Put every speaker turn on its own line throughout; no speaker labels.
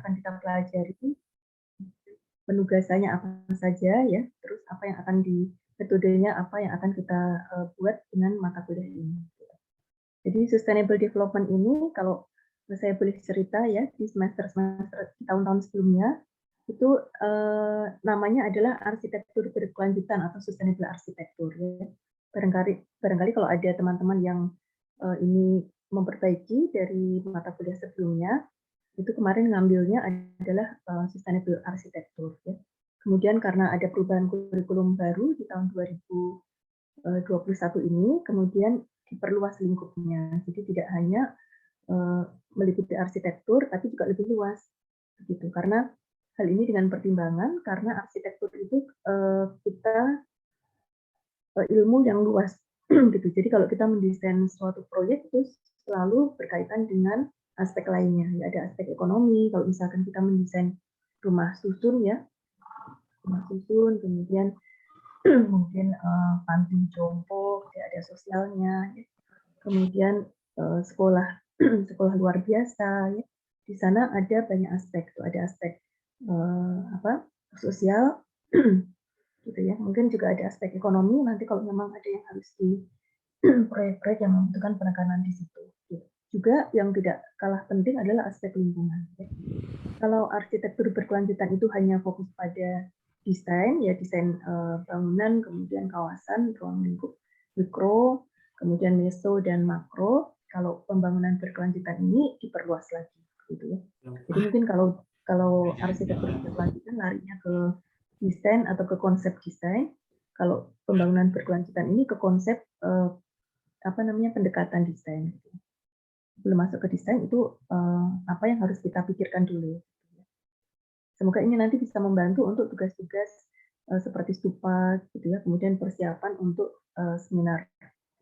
akan kita pelajari, penugasannya apa saja ya, terus apa yang akan metodenya apa yang akan kita buat dengan mata kuliah ini. Jadi sustainable development ini kalau saya boleh cerita ya di semester-semester di tahun-tahun sebelumnya itu namanya adalah arsitektur berkelanjutan atau sustainable arsitektur ya. Barangkali kalau ada teman-teman yang ini memperbaiki dari mata kuliah sebelumnya, itu kemarin ngambilnya adalah sustainable arsitektur ya. Kemudian karena ada perubahan kurikulum baru di tahun 2021 ini, kemudian diperluas lingkupnya. Jadi tidak hanya meliputi arsitektur, tapi juga lebih luas, begitu. Karena hal ini dengan pertimbangan karena arsitektur itu kita ilmu yang luas, gitu. Jadi kalau kita mendesain suatu proyek itu selalu berkaitan dengan aspek lainnya. Ya, ada aspek ekonomi. Kalau misalkan kita mendesain rumah susun ya, rumah susun, kemudian mungkin panti jompo, ya, ada sosialnya. Ya. Kemudian sekolah sekolah luar biasa. Ya. Di sana ada banyak aspek. Tuh, ada aspek sosial, gitu ya. Mungkin juga ada aspek ekonomi. Nanti kalau memang ada yang harus di proyek-proyek yang membutuhkan penekanan di situ. Juga yang tidak kalah penting adalah aspek lingkungan. Ya. Kalau arsitektur berkelanjutan itu hanya fokus pada desain, ya desain bangunan, kemudian kawasan, ruang lingkup, mikro, kemudian meso dan makro. Kalau pembangunan berkelanjutan ini diperluas lagi, gitu ya. Jadi mungkin kalau arsitektur berkelanjutan larinya ke desain atau ke konsep desain. Kalau pembangunan berkelanjutan ini ke konsep pendekatan desain. Belum masuk ke desain itu apa yang harus kita pikirkan dulu. Semoga ini nanti bisa membantu untuk tugas-tugas seperti stupa, gitu ya. Kemudian persiapan untuk seminar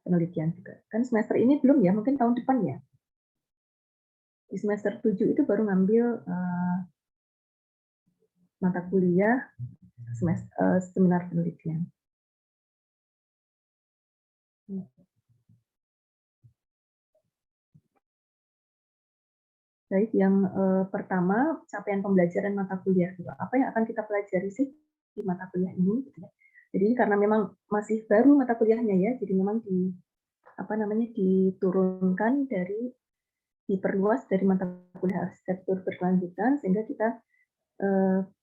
penelitian juga. Kan semester ini belum ya, mungkin tahun depan ya. Di semester 7 itu baru ngambil mata kuliah seminar penelitian. Baik, yang pertama capaian pembelajaran mata kuliah. Apa yang akan kita pelajari sih di mata kuliah ini? Gitu ya. Jadi karena memang masih baru mata kuliahnya ya, jadi memang diturunkan diperluas dari mata kuliah arsitektur berkelanjutan sehingga kita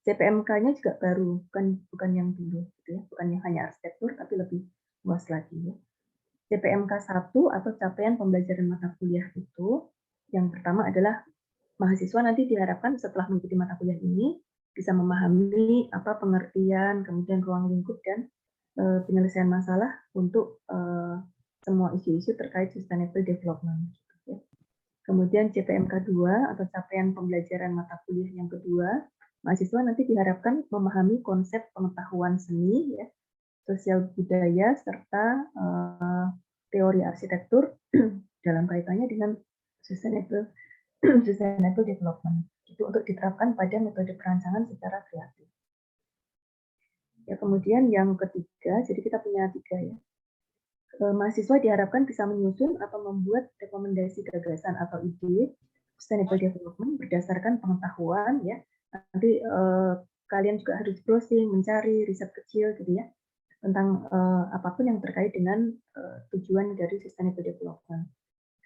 CPMK-nya juga baru, bukan yang dulu, gitu ya, bukan yang hanya arsitektur tapi lebih luas lagi. Ya. CPMK 1 atau capaian pembelajaran mata kuliah itu yang pertama adalah mahasiswa nanti diharapkan setelah mengikuti mata kuliah ini bisa memahami apa pengertian, kemudian ruang lingkup dan penyelesaian masalah untuk semua isu-isu terkait sustainable development. Kemudian CPMK 2 atau capaian pembelajaran mata kuliah yang kedua, mahasiswa nanti diharapkan memahami konsep pengetahuan seni, ya, sosial budaya, serta teori arsitektur dalam kaitannya dengan sustainable development. Itu untuk diterapkan pada metode perancangan secara kreatif. Ya, kemudian yang ketiga, jadi kita punya 3 ya. Mahasiswa diharapkan bisa menyusun atau membuat rekomendasi gagasan atau ide sustainable development berdasarkan pengetahuan ya. Nanti kalian juga harus browsing, mencari riset kecil gitu ya tentang apapun yang terkait dengan tujuan dari sustainable development.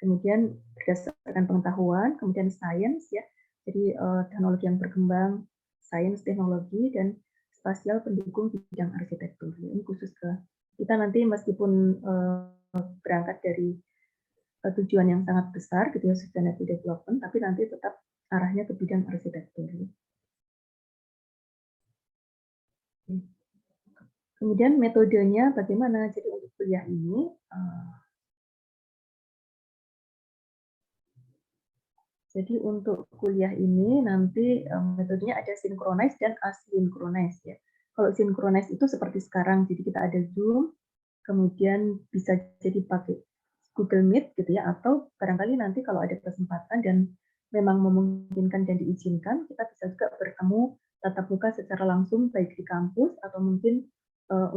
Kemudian berdasarkan pengetahuan, kemudian sains ya. Jadi teknologi yang berkembang, sains, teknologi dan spasial pendukung bidang arsitektur. Ini khusus ke kita nanti meskipun berangkat dari tujuan yang sangat besar gitu ya sustainable development, tapi nanti tetap arahnya ke bidang arsitektur. Kemudian metodenya bagaimana? Jadi untuk kuliah ini jadi untuk kuliah ini nanti metodenya ada synchronize dan asynchronous ya. Kalau synchronize itu seperti sekarang, jadi kita ada Zoom, kemudian bisa jadi pakai Google Meet gitu ya, atau barangkali nanti kalau ada kesempatan dan memang memungkinkan dan diizinkan, kita bisa juga bertemu tatap muka secara langsung baik di kampus atau mungkin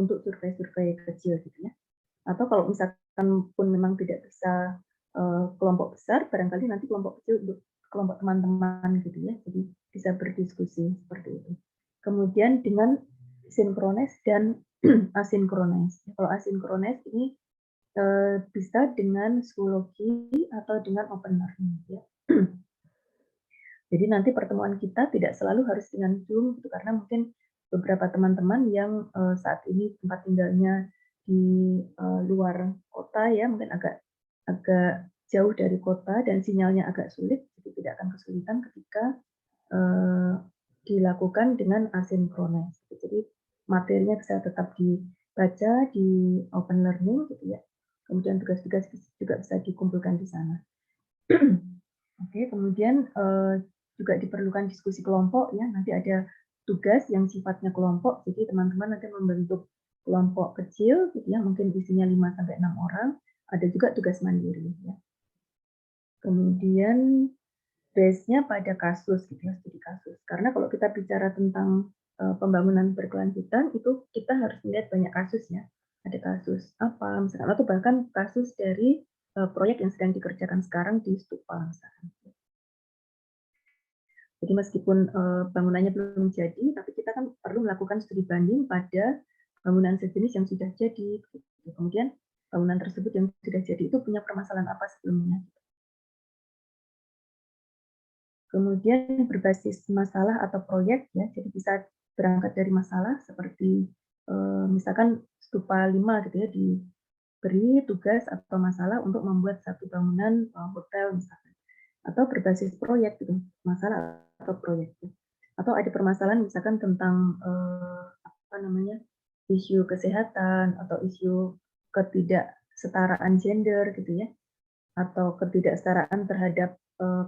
untuk survei-survei kecil gitu ya. Atau kalau misalkan pun memang tidak bisa kelompok besar, barangkali nanti kelompok kecil untuk kelompok teman-teman gitu ya. Jadi bisa berdiskusi seperti itu. Kemudian dengan sinkronis dan asinkronis. Kalau asinkronis ini bisa dengan Schoology atau dengan open learning ya. Jadi nanti pertemuan kita tidak selalu harus dengan Zoom gitu, karena mungkin beberapa teman-teman yang saat ini tempat tinggalnya di luar kota ya, mungkin agak agak jauh dari kota dan sinyalnya agak sulit, jadi tidak akan kesulitan ketika dilakukan dengan asinkronis. Jadi materinya bisa tetap dibaca di open learning gitu ya. Kemudian tugas-tugas juga bisa dikumpulkan di sana. Oke, kemudian juga diperlukan diskusi kelompok ya. Nanti ada tugas yang sifatnya kelompok, jadi teman-teman nanti membentuk kelompok kecil gitu ya, mungkin isinya 5 sampai 6 orang. Ada juga tugas mandiri ya. Kemudian base-nya pada kasus gitu ya, studi kasus. Karena kalau kita bicara tentang pembangunan berkelanjutan itu kita harus melihat banyak kasus ya. Ada kasus apa misalkan, atau bahkan kasus dari proyek yang sedang dikerjakan sekarang di Stupa misalkan. Jadi meskipun bangunannya belum jadi, tapi kita kan perlu melakukan studi banding pada bangunan sejenis yang sudah jadi. Kemudian bangunan tersebut yang sudah jadi itu punya permasalahan apa sebelumnya. Kemudian berbasis masalah atau proyek ya, jadi bisa berangkat dari masalah seperti misalkan Stupa 5 gitu ya, diberi tugas atau masalah untuk membuat satu bangunan hotel misalkan, atau berbasis proyek gitu, masalah atau proyek. Atau ada permasalahan misalkan tentang apa namanya, isu kesehatan atau isu ketidaksetaraan gender gitu ya, atau ketidaksetaraan terhadap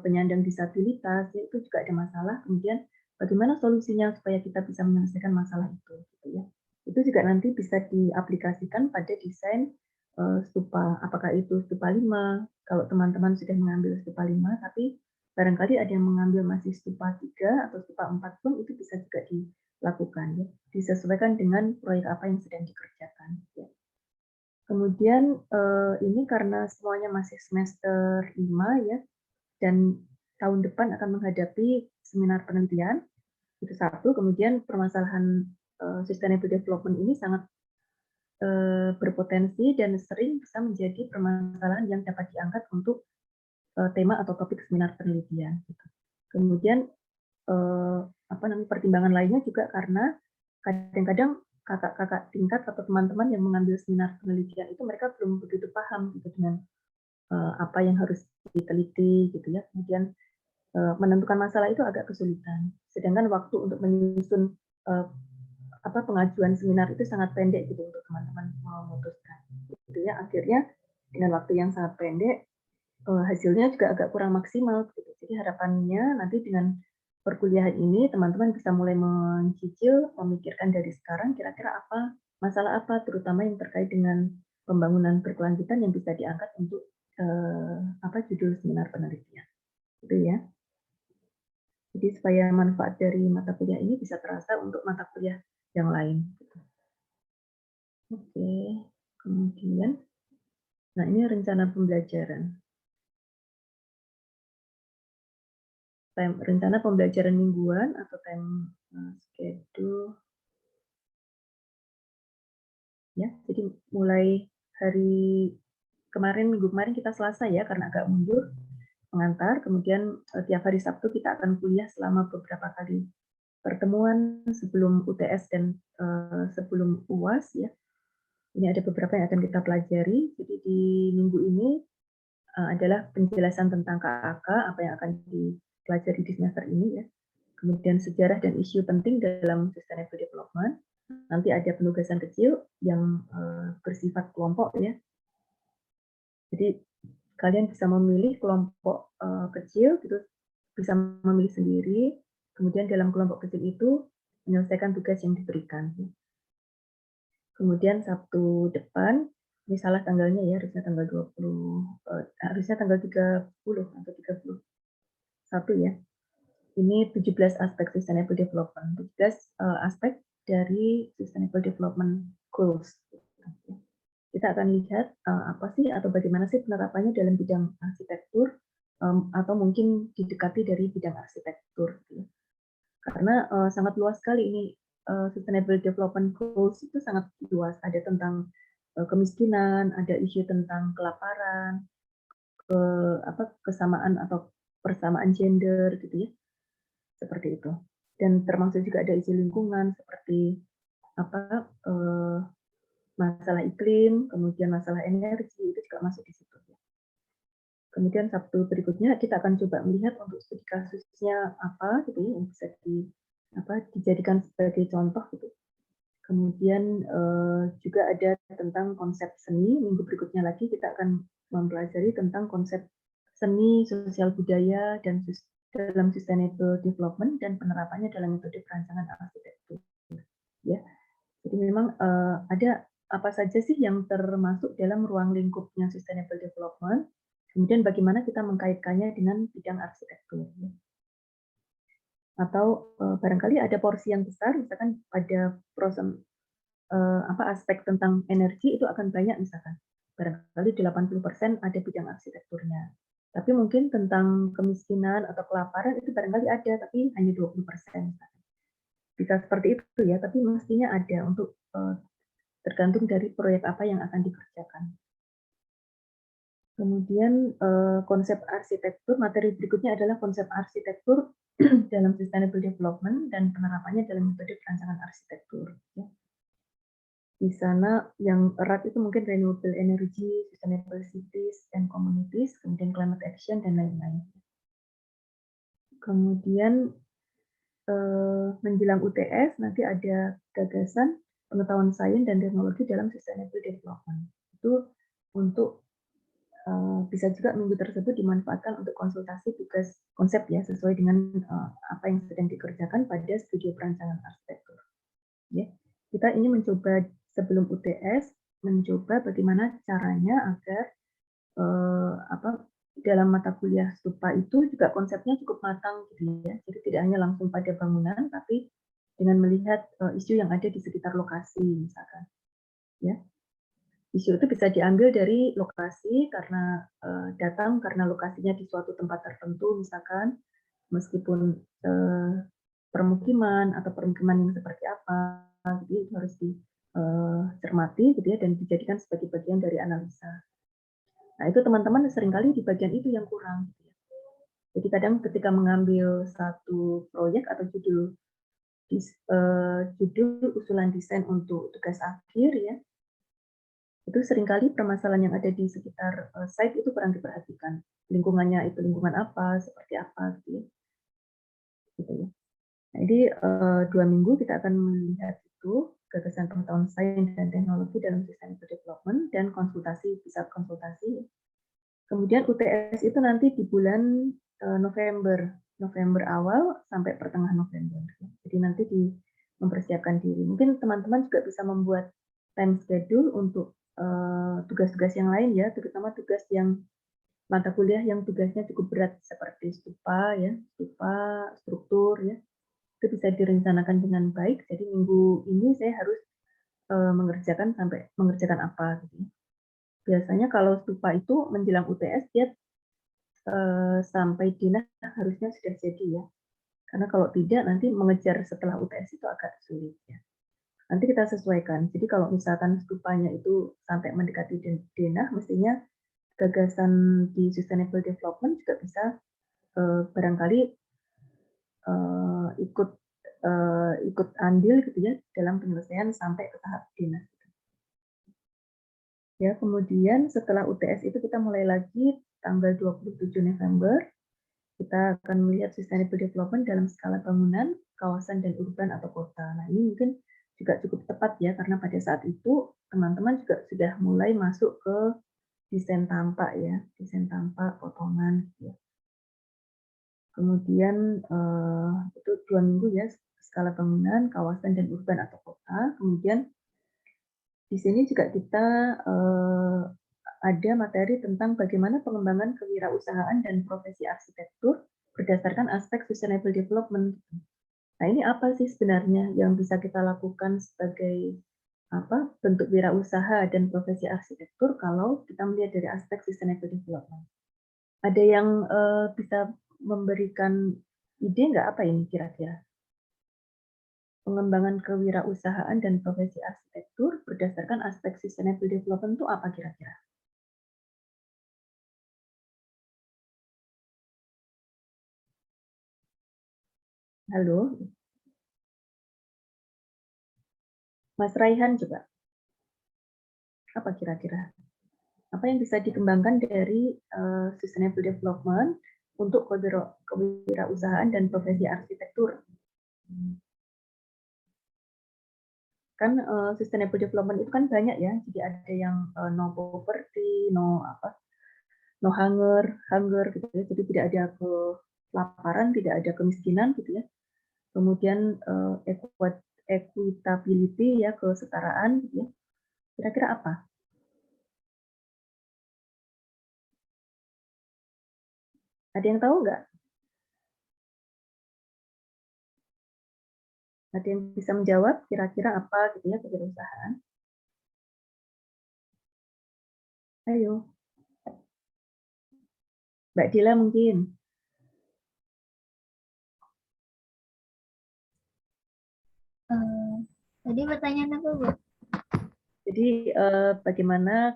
penyandang disabilitas, ya itu juga ada masalah. Kemudian bagaimana solusinya supaya kita bisa menyelesaikan masalah itu, gitu ya. Itu juga nanti bisa diaplikasikan pada desain stupa. Apakah itu stupa 5? Kalau teman-teman sudah mengambil stupa 5, tapi barangkali ada yang mengambil masih stupa 3 atau stupa 4 pun itu bisa juga dilakukan ya. Disesuaikan dengan proyek apa yang sedang dikerjakan ya. Kemudian ini karena semuanya masih semester 5 ya, dan tahun depan akan menghadapi seminar penelitian, itu satu. Kemudian permasalahan sustainable development ini sangat berpotensi dan sering bisa menjadi permasalahan yang dapat diangkat untuk tema atau topik seminar penelitian. Gitu. Kemudian apa namanya, pertimbangan lainnya juga karena kadang-kadang kakak-kakak tingkat atau teman-teman yang mengambil seminar penelitian itu mereka belum begitu paham gitu dengan apa yang harus diteliti gitu ya. Kemudian menentukan masalah itu agak kesulitan. Sedangkan waktu untuk menyusun apa pengajuan seminar itu sangat pendek gitu untuk teman-teman memutuskan. Gitu ya. Akhirnya dengan waktu yang sangat pendek hasilnya juga agak kurang maksimal gitu. Jadi harapannya nanti dengan perkuliahan ini teman-teman bisa mulai mencicil, memikirkan dari sekarang kira-kira apa masalah apa terutama yang terkait dengan pembangunan berkelanjutan yang bisa diangkat untuk apa judul seminar penelitian. Gitu ya. Jadi supaya manfaat dari mata kuliah ini bisa terasa untuk mata kuliah yang lain. Gitu. Oke, kemudian, nah ini rencana pembelajaran. Rencana pembelajaran mingguan atau time schedule ya. Jadi mulai hari kemarin, minggu kemarin kita Selasa ya karena agak mundur pengantar, kemudian tiap hari Sabtu kita akan kuliah selama beberapa kali pertemuan sebelum UTS dan sebelum UAS ya. Ini ada beberapa yang akan kita pelajari. Jadi di minggu ini adalah penjelasan tentang KAK, apa yang akan dipelajari di semester ini ya. Kemudian sejarah dan isu penting dalam sustainable development. Nanti ada penugasan kecil yang bersifat kelompok ya. Jadi kalian bisa memilih kelompok kecil, gitu, bisa memilih sendiri. Kemudian dalam kelompok kecil itu menyelesaikan tugas yang diberikan. Kemudian Sabtu depan, misalnya tanggalnya ya harusnya tanggal 20, harusnya tanggal 30 atau 31 ya. Ini 17 aspek sustainable development, 17 aspek dari sustainable development goals. Kita akan lihat apa sih atau bagaimana sih penerapannya dalam bidang arsitektur atau mungkin didekati dari bidang arsitektur. Karena sangat luas sekali ini, Sustainable Development Goals itu sangat luas. Ada tentang kemiskinan, ada isu tentang kelaparan, kesamaan atau persamaan gender gitu ya, seperti itu. Dan termasuk juga ada isu lingkungan seperti apa, masalah iklim, kemudian masalah energi, itu juga masuk di situ ya. Kemudian Sabtu berikutnya kita akan coba melihat untuk studi kasusnya apa gitu ya, yang bisa dijadikan sebagai contoh gitu. Kemudian juga ada tentang konsep seni, minggu berikutnya lagi kita akan mempelajari tentang konsep seni, sosial budaya, dan dalam sustainable development dan penerapannya dalam metode perancangan arsitektur. Ya, jadi memang ada apa saja sih yang termasuk dalam ruang lingkupnya sustainable development, kemudian bagaimana kita mengkaitkannya dengan bidang arsitektur. Ya. Atau barangkali ada porsi yang besar, misalkan pada proses aspek tentang energi itu akan banyak misalkan. Barangkali 80% ada bidang arsitekturnya. Tapi mungkin tentang kemiskinan atau kelaparan itu barangkali ada, tapi hanya 20%. Bisa seperti itu ya, tapi mestinya ada untuk tergantung dari proyek apa yang akan dikerjakan. Kemudian konsep arsitektur, materi berikutnya adalah konsep arsitektur dalam sustainable development dan penerapannya dalam metode perancangan arsitektur. Ya. Di sana yang erat itu mungkin renewable energy, sustainable cities and communities, kemudian climate action, dan lain-lain. Kemudian menjelang UTS nanti ada gagasan pengetahuan sains dan teknologi dalam sustainable development. Itu untuk bisa juga minggu tersebut dimanfaatkan untuk konsultasi tugas konsep ya sesuai dengan apa yang sedang dikerjakan pada studi perancangan arsitektur. Ya, kita ini mencoba sebelum UTS mencoba bagaimana caranya agar dalam mata kuliah Stupa itu juga konsepnya cukup matang gitu ya. Jadi tidak hanya langsung pada bangunan, tapi dengan melihat isu yang ada di sekitar lokasi misalkan. Ya, isu itu bisa diambil dari lokasi karena datang karena lokasinya di suatu tempat tertentu misalkan, meskipun permukiman atau permukiman yang seperti apa, jadi itu harus dicermati gitu ya dan dijadikan sebagai bagian dari analisa. Nah itu teman-teman seringkali di bagian itu yang kurang. Gitu ya. Jadi kadang ketika mengambil satu proyek atau judul usulan desain untuk tugas akhir ya, itu seringkali permasalahan yang ada di sekitar site itu kurang diperhatikan. Lingkungannya itu lingkungan apa, seperti apa gitu ya. Gitu ya. Nah, jadi 2 minggu kita akan melihat itu gagasan pengetahuan sains dan teknologi dalam sustainable development dan konsultasi, bisa konsultasi. Kemudian UTS itu nanti di bulan November awal sampai pertengahan November. Jadi nanti mempersiapkan diri. Mungkin teman-teman juga bisa membuat time schedule untuk tugas-tugas yang lain ya, terutama tugas yang mata kuliah yang tugasnya cukup berat seperti stupa ya, stupa, struktur ya. Itu bisa direncanakan dengan baik. Jadi minggu ini saya harus mengerjakan apa gitu. Biasanya kalau stupa itu menjelang UTS dia sampai dinas harusnya sudah jadi ya. Karena kalau tidak nanti mengejar setelah UTS itu agak sulit ya. Nanti kita sesuaikan. Jadi kalau misalkan stupanya itu sampai mendekati denah, mestinya gagasan di sustainable development juga bisa barangkali ikut andil gitu ya dalam penyelesaian sampai ke tahap dinas. Ya, kemudian setelah UTS itu kita mulai lagi tanggal 27 November, kita akan melihat sustainable development dalam skala bangunan, kawasan, dan urban atau kota. Nah, ini mungkin juga cukup tepat ya, karena pada saat itu teman-teman juga sudah mulai masuk ke desain tampak ya, desain tampak, potongan gitu ya. Kemudian itu 2 minggu ya, skala bangunan, kawasan, dan urban atau kota. Kemudian di sini juga kita ada materi tentang bagaimana pengembangan kewirausahaan dan profesi arsitektur berdasarkan aspek sustainable development. Nah, ini apa sih sebenarnya yang bisa kita lakukan sebagai bentuk wirausaha dan profesi arsitektur kalau kita melihat dari aspek sustainable development. Ada yang bisa memberikan ide nggak apa ini kira-kira? pengembangan kewirausahaan dan profesi arsitektur berdasarkan aspek sustainable development itu apa kira-kira? Halo, Mas Raihan coba, apa kira-kira? Apa yang bisa dikembangkan dari sustainable development untuk kewirausahaan dan profesi arsitektur? Kan sustainable development itu kan banyak ya, jadi ada yang no poverty, no hunger gitu ya, jadi tidak ada kelaparan, tidak ada kemiskinan gitu ya. Kemudian equitability ya, kesetaraan gitu ya. Kira-kira apa? Ada yang tahu nggak? Ada yang bisa menjawab kira-kira apa gitu ya kewirausahaan? Ayo, Mbak Dila mungkin.
Tadi pertanyaan apa, Bu?
Jadi bagaimana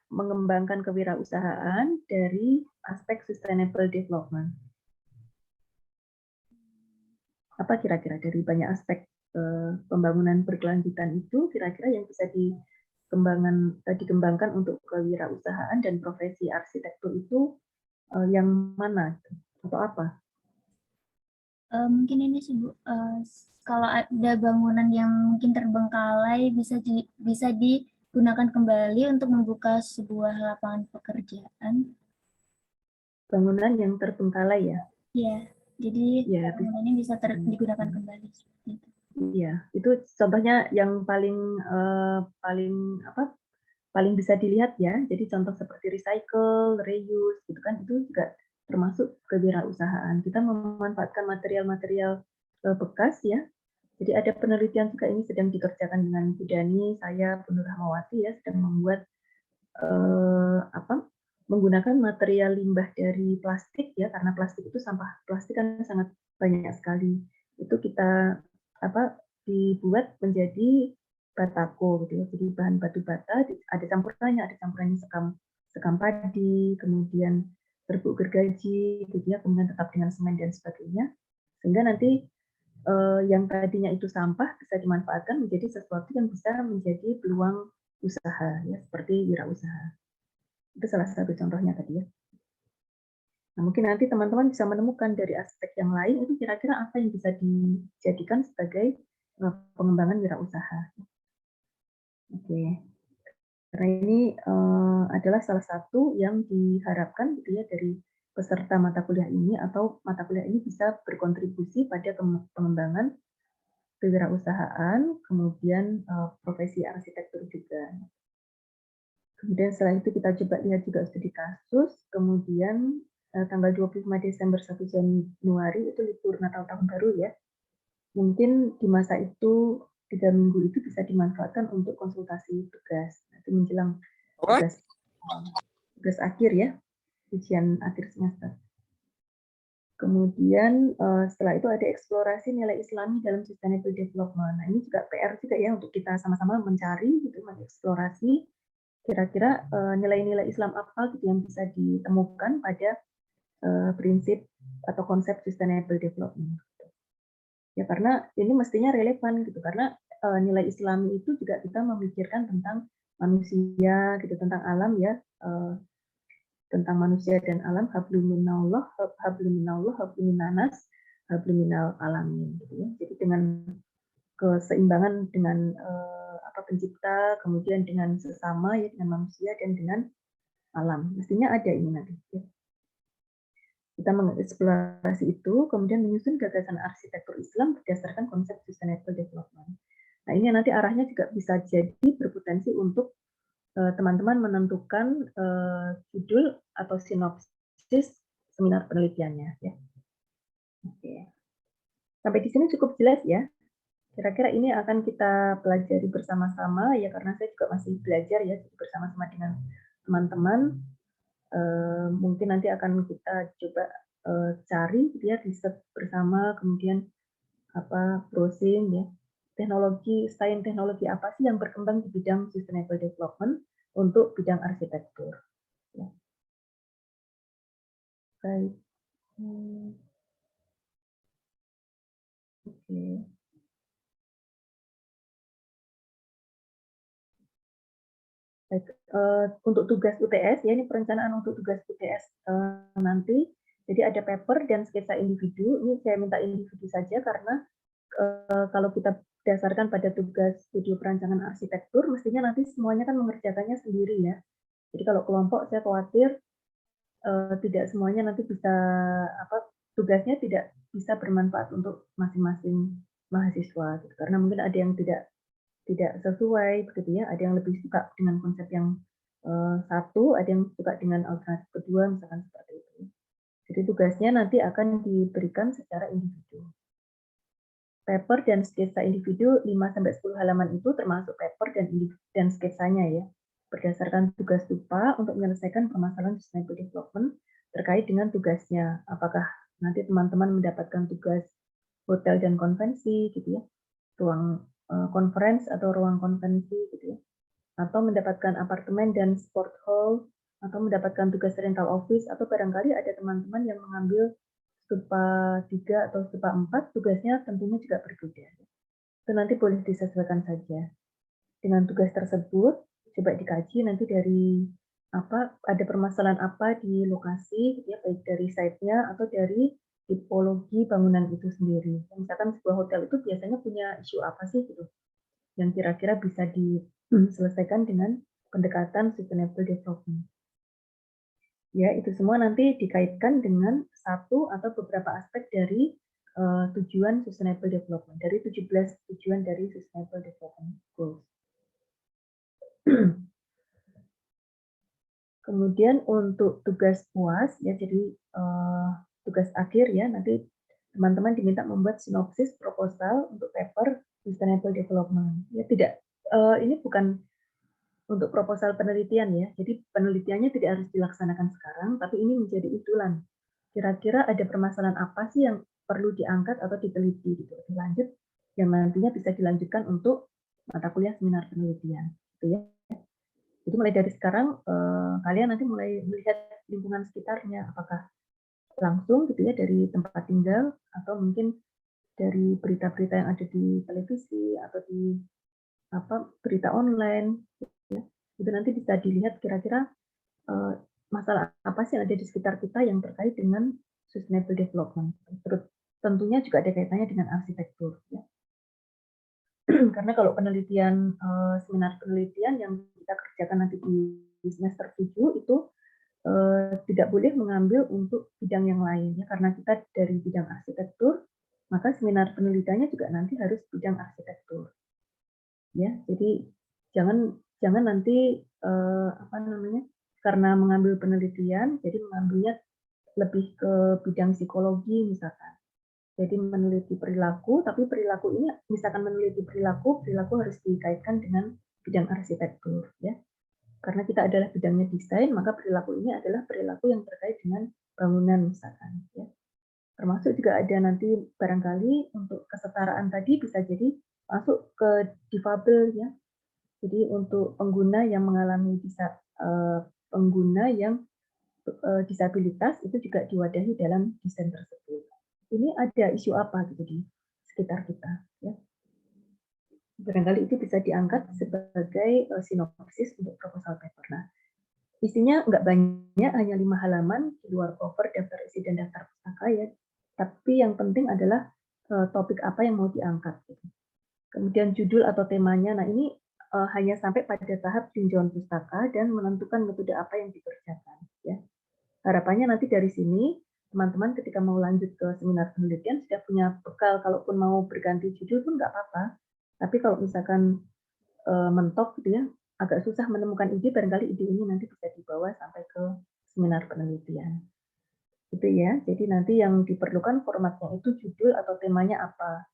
mengembangkan kewirausahaan dari aspek sustainable development? Apa kira-kira dari banyak aspek pembangunan berkelanjutan itu kira-kira yang bisa dikembangkan untuk kewirausahaan dan profesi arsitektur itu yang mana atau apa?
Mungkin ini sih, Bu. Kalau ada bangunan yang mungkin terbengkalai bisa digunakan kembali untuk membuka sebuah lapangan pekerjaan.
Bangunan yang terbengkalai ya?
Ya, jadi
Ya,
bangunannya bisa digunakan kembali seperti itu.
iya. Itu contohnya yang paling bisa dilihat ya. Jadi contoh seperti recycle, reuse, gitu kan, itu juga termasuk kewirausasahaan. Kita memanfaatkan material-material bekas ya. Jadi ada penelitian juga ini sedang dikerjakan dengan Bu Dani, saya, Bu Nur Rahmawati ya, sedang membuat menggunakan material limbah dari plastik ya, karena plastik itu sampah plastik kan sangat banyak sekali. Itu kita dibuat menjadi batako gitu ya. Jadi bahan batu bata ada campurannya sekam padi, kemudian serbuk gergaji gitu ya, kemudian tetap dengan semen dan sebagainya. Sehingga nanti yang tadinya itu sampah bisa dimanfaatkan menjadi sesuatu yang bisa menjadi peluang usaha ya, seperti wirausaha. Itu salah satu contohnya tadi ya. Nah, mungkin nanti teman-teman bisa menemukan dari aspek yang lain itu kira-kira apa yang bisa dijadikan sebagai pengembangan wirausaha. Oke, karena ini adalah salah satu yang diharapkan gitu ya dari peserta mata kuliah ini, atau mata kuliah ini bisa berkontribusi pada pengembangan kewirausahaan, kemudian profesi arsitektur juga. Kemudian setelah itu kita coba lihat juga studi kasus, kemudian tanggal 25 Desember 1 Januari itu libur Natal Tahun Baru ya. Mungkin di masa itu 3 minggu itu bisa dimanfaatkan untuk konsultasi tugas. Nanti menjelang tugas akhir ya, ujian akhir semester. Kemudian setelah itu ada eksplorasi nilai Islami dalam sustainable development. Nah, ini juga PR juga ya untuk kita sama-sama mencari gitu, mengeksplorasi kira-kira nilai-nilai Islam apa gitu yang bisa ditemukan pada prinsip atau konsep sustainable development. Ya karena ini mestinya relevan gitu, karena nilai Islami itu juga kita memikirkan tentang manusia gitu, tentang alam ya, tentang manusia dan alam, hablum minallah, hablum minanas, hablum minal alamin gitu ya. Jadi dengan keseimbangan dengan pencipta, kemudian dengan sesama ya, dengan manusia dan dengan alam. Mestinya ada ini nanti. Kita mengeksplorasi itu, kemudian menyusun gagasan arsitektur Islam berdasarkan konsep sustainable development. Nah, ini nanti arahnya juga bisa jadi berpotensi untuk teman-teman menentukan judul atau sinopsis seminar penelitiannya. Ya. Oke. Sampai di sini cukup jelas ya. Kira-kira ini akan kita pelajari bersama-sama ya, karena saya juga masih belajar ya, bersama-sama dengan teman-teman. Mungkin nanti akan kita coba cari ya, riset bersama, kemudian browsing ya, teknologi apa sih yang berkembang di bidang sustainable development untuk bidang arsitektur. Ya. Baik. Oke. Baik, untuk tugas UTS ya, ini perencanaan untuk tugas UTS nanti. Jadi ada paper dan sketsa individu. Ini saya minta individu saja karena kalau kita berdasarkan pada tugas studi perancangan arsitektur, mestinya nanti semuanya kan mengerjakannya sendiri ya. Jadi kalau kelompok saya khawatir tidak semuanya nanti bisa tugasnya tidak bisa bermanfaat untuk masing-masing mahasiswa gitu. Karena mungkin ada yang tidak sesuai begitu ya, ada yang lebih suka dengan konsep yang satu, ada yang suka dengan alternatif kedua, misalkan seperti itu. Jadi tugasnya nanti akan diberikan secara individu. Paper dan sketsa individu 5-10 halaman itu termasuk paper dan sketsanya ya, berdasarkan tugas TUPA untuk menyelesaikan permasalahan sustainable development terkait dengan tugasnya. Apakah nanti teman-teman mendapatkan tugas hotel dan konvensi gitu ya, ruang conference atau ruang konvensi gitu ya, atau mendapatkan apartemen dan sport hall, atau mendapatkan tugas rental office, atau barangkali ada teman-teman yang mengambil stupa 3 atau stupa 4, tugasnya tentunya juga berbeda. Itu nanti boleh disesuaikan saja. Dengan tugas tersebut, coba dikaji nanti dari ada permasalahan apa di lokasi, ya, baik dari site-nya atau dari tipologi bangunan itu sendiri. Misalkan sebuah hotel itu biasanya punya isu apa sih gitu, yang kira-kira bisa diselesaikan dengan pendekatan sustainable development. Ya, itu semua nanti dikaitkan dengan satu atau beberapa aspek dari tujuan sustainable development, dari 17 tujuan dari sustainable development goals. Kemudian untuk tugas UAS ya, jadi tugas akhir ya, nanti teman-teman diminta membuat sinopsis proposal untuk paper sustainable development. Ya, tidak ini bukan untuk proposal penelitian ya. Jadi penelitiannya tidak harus dilaksanakan sekarang, tapi ini menjadi usulan. Kira-kira ada permasalahan apa sih yang perlu diangkat atau diteliti gitu lebih lanjut yang nantinya bisa dilanjutkan untuk mata kuliah seminar penelitian gitu ya. Jadi mulai dari sekarang kalian nanti mulai melihat lingkungan sekitarnya, apakah langsung gitu ya dari tempat tinggal atau mungkin dari berita-berita yang ada di televisi atau di berita online ya. Itu nanti bisa dilihat kira-kira masalah apa sih yang ada di sekitar kita yang terkait dengan sustainable development. Terus tentunya juga ada kaitannya dengan arsitektur ya. Karena kalau penelitian seminar penelitian yang kita kerjakan nanti di semester 7 itu tidak boleh mengambil untuk bidang yang lain ya, karena kita dari bidang arsitektur, maka seminar penelitiannya juga nanti harus bidang arsitektur. Ya, jadi jangan nanti karena mengambil penelitian, jadi mengambilnya lebih ke bidang psikologi misalkan. Jadi meneliti perilaku, tapi perilaku ini misalkan meneliti perilaku harus dikaitkan dengan bidang arsitektur ya. Karena kita adalah bidangnya desain, maka perilaku ini adalah perilaku yang terkait dengan bangunan misalkan ya. Termasuk juga ada nanti barangkali untuk kesetaraan tadi bisa jadi masuk ke difabel ya. Jadi untuk pengguna yang mengalami pengguna yang disabilitas itu juga diwadahi dalam desain tersebut. Ini ada isu apa gitu di sekitar kita ya. Barangkali itu bisa diangkat sebagai sinopsis untuk proposal paper. Nah, isinya nggak banyak, hanya 5 halaman di luar cover, daftar isi dan daftar pustaka ya. Tapi yang penting adalah topik apa yang mau diangkat. Gitu. Kemudian judul atau temanya. Nah ini hanya sampai pada tahap tinjauan pustaka dan menentukan metode apa yang dikerjakan. Ya. Harapannya nanti dari sini teman-teman ketika mau lanjut ke seminar penelitian sudah punya bekal, kalaupun mau berganti judul pun nggak apa-apa. Tapi kalau misalkan mentok gitu ya, agak susah menemukan ide, barangkali ide ini nanti bisa dibawa sampai ke seminar penelitian. Gitu ya. Jadi nanti yang diperlukan formatnya itu judul atau temanya apa.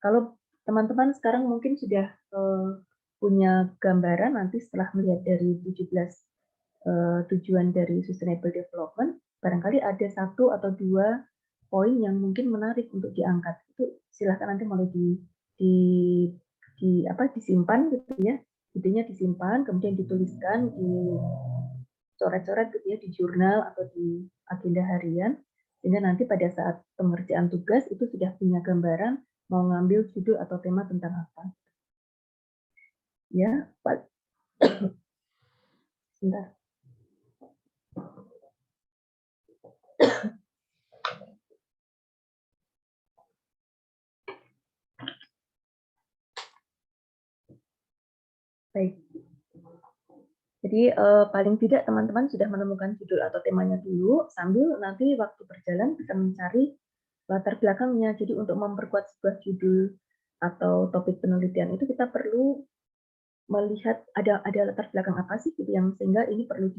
Kalau teman-teman sekarang mungkin sudah punya gambaran nanti setelah melihat dari 17 tujuan dari sustainable development, barangkali ada 1 atau 2 poin yang mungkin menarik untuk diangkat. Itu silahkan nanti mulai disimpan gitu ya, idenya disimpan, kemudian dituliskan, dicoret-coret gitu ya di jurnal atau di agenda harian, sehingga nanti pada saat pengerjaan tugas itu sudah punya gambaran mau ngambil judul atau tema tentang apa. Ya, Pak. Sebentar. Baik. Jadi paling tidak teman-teman sudah menemukan judul atau temanya dulu, sambil nanti waktu berjalan bisa mencari latar belakangnya. Jadi untuk memperkuat sebuah judul atau topik penelitian itu kita perlu melihat ada latar belakang apa sih gitu yang sehingga ini perlu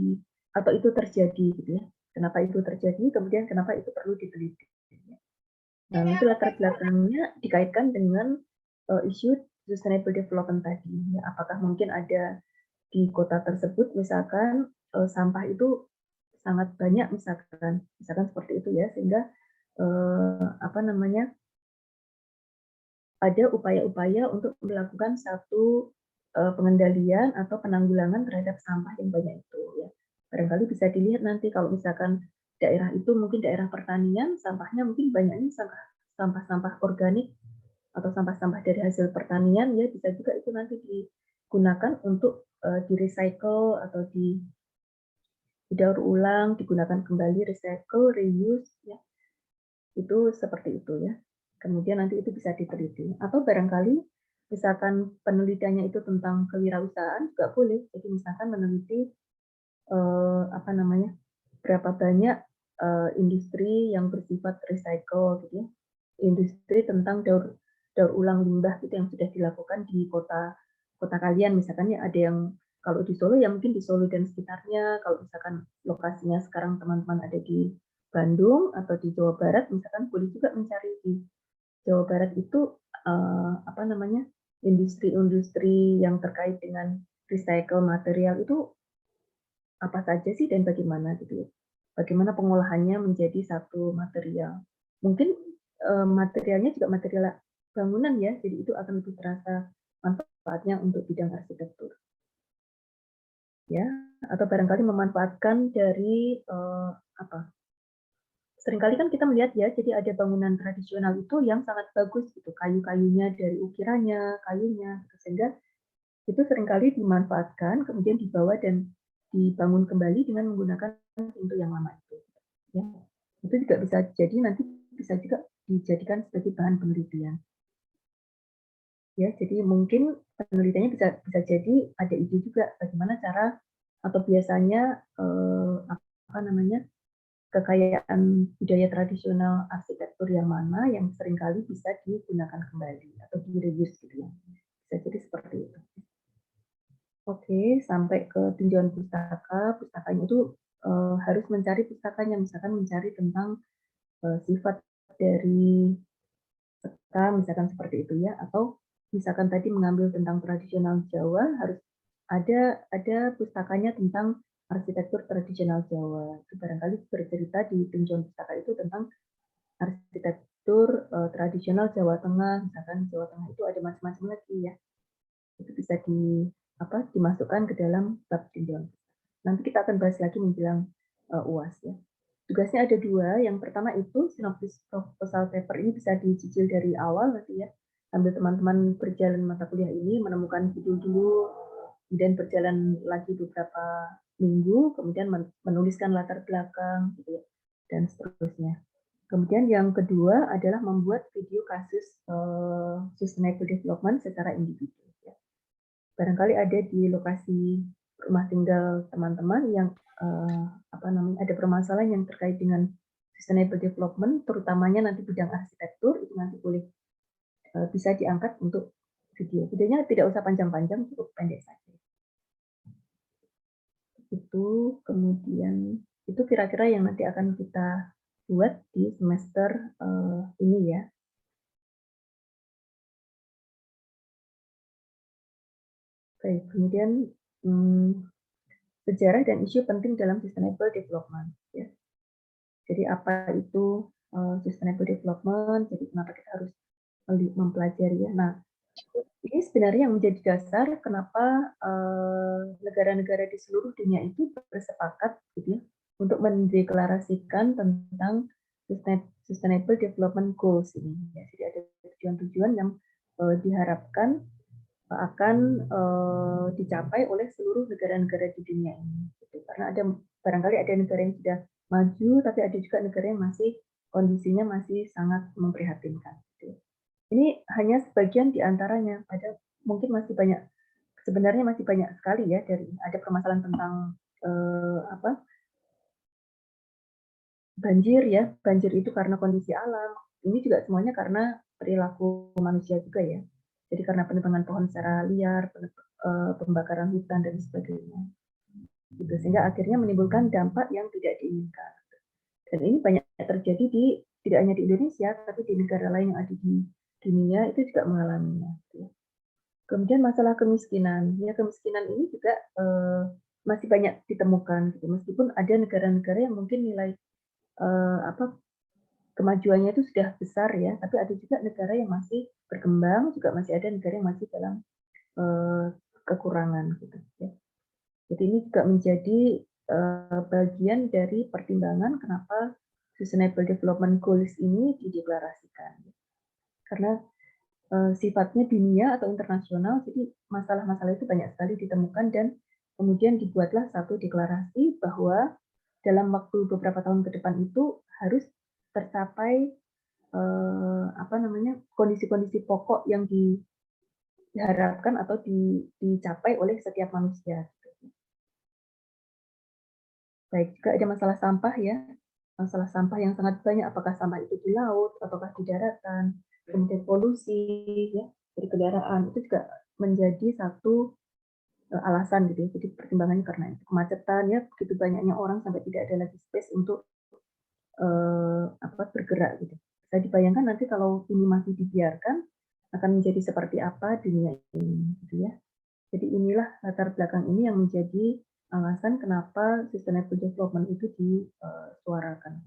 atau itu terjadi gitu ya. Kenapa itu terjadi, kemudian kenapa itu perlu diteliti. Nah, nanti latar belakangnya dikaitkan dengan isu sustainable development tadi. Ya, apakah mungkin ada di kota tersebut misalkan sampah itu sangat banyak misalkan seperti itu ya, sehingga ada upaya-upaya untuk melakukan satu pengendalian atau penanggulangan terhadap sampah yang banyak itu ya. Barangkali bisa dilihat nanti kalau misalkan daerah itu mungkin daerah pertanian, sampahnya mungkin banyaknya sampah-sampah organik atau sampah-sampah dari hasil pertanian ya, bisa juga itu nanti digunakan untuk di-recycle atau didaur ulang, digunakan kembali, recycle, reuse ya. Itu seperti itu ya. Kemudian nanti itu bisa diteliti. Atau barangkali misalkan penelitiannya itu tentang kewirausahaan juga boleh. Jadi misalkan meneliti berapa banyak industri yang bersifat recycle gitu ya. Industri tentang daur ulang limbah itu yang sudah dilakukan di kota kalian misalkan ya, ada yang kalau di Solo ya mungkin di Solo dan sekitarnya, kalau misalkan lokasinya sekarang teman-teman ada di Bandung atau di Jawa Barat misalkan boleh juga mencari di Jawa Barat itu industri-industri yang terkait dengan recycle material itu apa saja sih dan bagaimana gitu ya. Bagaimana pengolahannya menjadi satu material. Mungkin materialnya juga material bangunan ya, jadi itu akan lebih terasa manfaatnya untuk bidang arsitektur. Ya, atau barangkali memanfaatkan dari seringkali kan kita melihat ya, jadi ada bangunan tradisional itu yang sangat bagus gitu, kayu-kayunya dari ukirannya, kayunya, sehingga itu seringkali dimanfaatkan, kemudian dibawa dan dibangun kembali dengan menggunakan pintu yang lama itu. Ya, itu juga bisa jadi nanti bisa juga dijadikan sebagai bahan penelitian. Ya, jadi mungkin penelitiannya bisa jadi ada ide juga bagaimana cara atau biasanya kekayaan budaya tradisional arsitektur yang mana yang seringkali bisa digunakan kembali atau di-reuse gitu ya. Bisa jadi seperti itu. Oke, sampai ke tinjauan pustaka. Pustakanya itu harus mencari pustakanya, misalkan mencari tentang sifat dari peta, misalkan seperti itu ya, atau misalkan tadi mengambil tentang tradisional Jawa, harus ada pustakanya tentang arsitektur tradisional Jawa. Itu barangkali bercerita di tinjauan pustaka itu tentang arsitektur tradisional Jawa Tengah, misalkan Jawa Tengah itu ada macam-macam lagi ya. Itu bisa dimasukkan ke dalam bab tinjauan. Nanti kita akan bahas lagi menjelang UAS ya. Tugasnya ada 2. Yang pertama itu sinopsis proposal paper ini bisa dicicil dari awal nanti ya. Sambil teman-teman berjalan mata kuliah ini menemukan judul dulu, kemudian berjalan lagi beberapa minggu, kemudian menuliskan latar belakang gitu ya, dan seterusnya. Kemudian yang kedua adalah membuat video kasus sustainable development secara individu. Ya. Barangkali ada di lokasi rumah tinggal teman-teman yang ada permasalahan yang terkait dengan sustainable development, terutamanya nanti bidang arsitektur, itu nanti boleh bisa diangkat untuk video. Videonya tidak usah panjang-panjang, cukup pendek saja. Itu kemudian itu kira-kira yang nanti akan kita buat di semester ini ya. Baik, kemudian sejarah dan isu penting dalam sustainable development. Ya. Jadi apa itu sustainable development, jadi kenapa kita harus mempelajari ya. Nah, ini sebenarnya yang menjadi dasar kenapa negara-negara di seluruh dunia itu bersepakat gitu ya, untuk mendeklarasikan tentang Sustainable Development Goals ini. Ya, jadi ada tujuan-tujuan yang diharapkan akan dicapai oleh seluruh negara-negara di dunia ini. Gitu. Karena barangkali ada negara yang sudah maju, tapi ada juga negara yang masih kondisinya masih sangat memprihatinkan. Gitu. Ini hanya sebagian di antaranya, ada mungkin masih banyak, sebenarnya masih banyak sekali ya, dari ada permasalahan tentang banjir ya, banjir itu karena kondisi alam, ini juga semuanya karena perilaku manusia juga ya. Jadi karena penebangan pohon secara liar, pembakaran hutan dan sebagainya. Gitu, sehingga akhirnya menimbulkan dampak yang tidak diinginkan. Dan ini banyak terjadi tidak hanya di Indonesia, tapi di negara lain yang ada di dunia itu juga mengalaminya. Kemudian masalah kemiskinan, ya kemiskinan ini juga masih banyak ditemukan, gitu. Meskipun ada negara-negara yang mungkin nilai kemajuannya itu sudah besar ya, tapi ada juga negara yang masih berkembang, juga masih ada negara yang masih dalam kekurangan, gitu. Ya. Jadi ini juga menjadi bagian dari pertimbangan kenapa Sustainable Development Goals ini dideklarasikan. Karena sifatnya dunia atau internasional, jadi masalah-masalah itu banyak sekali ditemukan dan kemudian dibuatlah satu deklarasi bahwa dalam waktu beberapa tahun ke depan itu harus tercapai kondisi-kondisi pokok yang diharapkan atau dicapai oleh setiap manusia. Baik, juga ada masalah sampah ya, masalah sampah yang sangat banyak, apakah sampah itu di laut, ataukah di daratan, kemudian polusi ya dari kendaraan, itu juga menjadi satu alasan gitu ya. Jadi pertimbangannya karena itu kemacetan ya, begitu banyaknya orang sampai tidak ada lagi space untuk bergerak gitu. Saya dibayangkan nanti kalau ini masih dibiarkan akan menjadi seperti apa dunia ini gitu ya. Jadi inilah latar belakang ini yang menjadi alasan kenapa sustainable development itu disuarakan.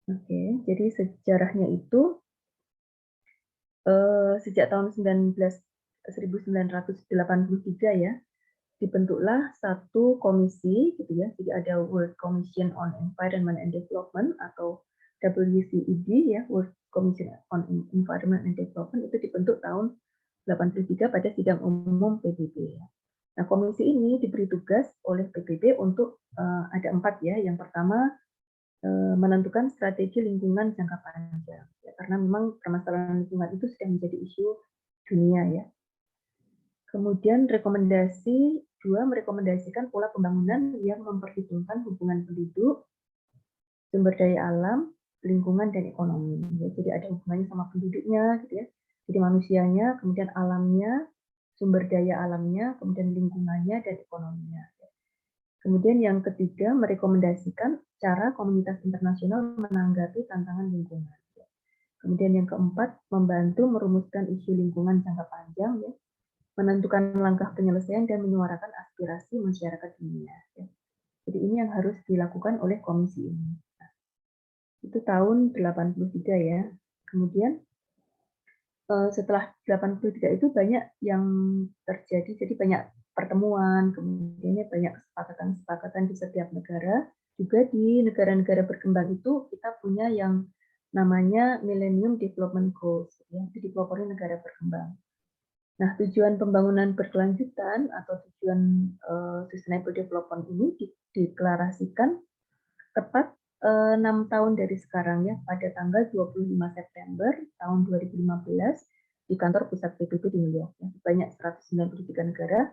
Oke, jadi sejarahnya itu sejak tahun 1983 ya, dibentuklah satu komisi gitu ya. Jadi ada World Commission on Environment and Development atau WCED ya, World Commission on Environment and Development, itu dibentuk tahun 83 pada sidang umum PBB ya. Nah, komisi ini diberi tugas oleh PBB untuk ada 4 ya. Yang pertama menentukan strategi lingkungan jangka panjang ya, karena memang permasalahan lingkungan itu sudah menjadi isu dunia ya. Kemudian merekomendasikan pola pembangunan yang memperhitungkan hubungan penduduk, sumber daya alam, lingkungan, dan ekonomi. Ya, jadi ada hubungannya sama penduduknya, gitu ya. Jadi manusianya, kemudian alamnya, sumber daya alamnya, kemudian lingkungannya, dan ekonominya. Kemudian yang ketiga, merekomendasikan cara komunitas internasional menanggapi tantangan lingkungan. Kemudian yang keempat, membantu merumuskan isu lingkungan jangka panjang, ya, menentukan langkah penyelesaian dan menyuarakan aspirasi masyarakat dunia. Ya. Jadi ini yang harus dilakukan oleh komisi ini. Nah, itu tahun 83 ya. Kemudian setelah 83 itu banyak yang terjadi, jadi banyak pertemuan, kemudian banyak kesepakatan-kesepakatan di setiap negara. Juga di negara-negara berkembang itu kita punya yang namanya Millennium Development Goals, ya, itu dipelopori negara berkembang. Nah, tujuan pembangunan berkelanjutan atau tujuan Sustainable Development ini dideklarasikan tepat 6 tahun dari sekarang ya, pada tanggal 25 September tahun 2015 di kantor pusat PBB di New York. Ya. Banyak 193 negara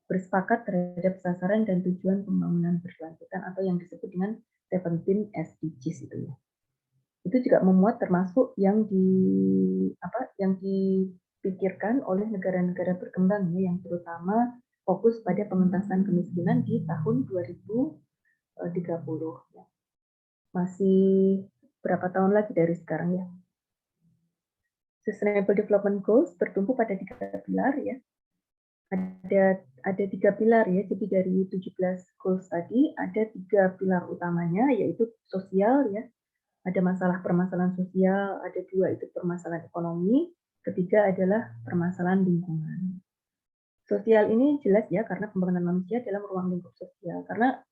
bersepakat terhadap sasaran dan tujuan pembangunan berkelanjutan atau yang disebut dengan 17 SDGs itu ya. Itu juga memuat termasuk yang dipikirkan oleh negara-negara berkembang ya, yang terutama fokus pada pengentasan kemiskinan di tahun 2030 ya. Masih berapa tahun lagi dari sekarang ya. Sustainable Development Goals bertumpu pada 3 pilar ya. ada 3 pilar ya, jadi dari 17 goals tadi ada 3 pilar utamanya, yaitu sosial ya, ada permasalahan sosial, ada 2 itu permasalahan ekonomi, ketiga adalah permasalahan lingkungan. Sosial ini jelas ya, karena pembangunan manusia dalam ruang lingkup sosial, karena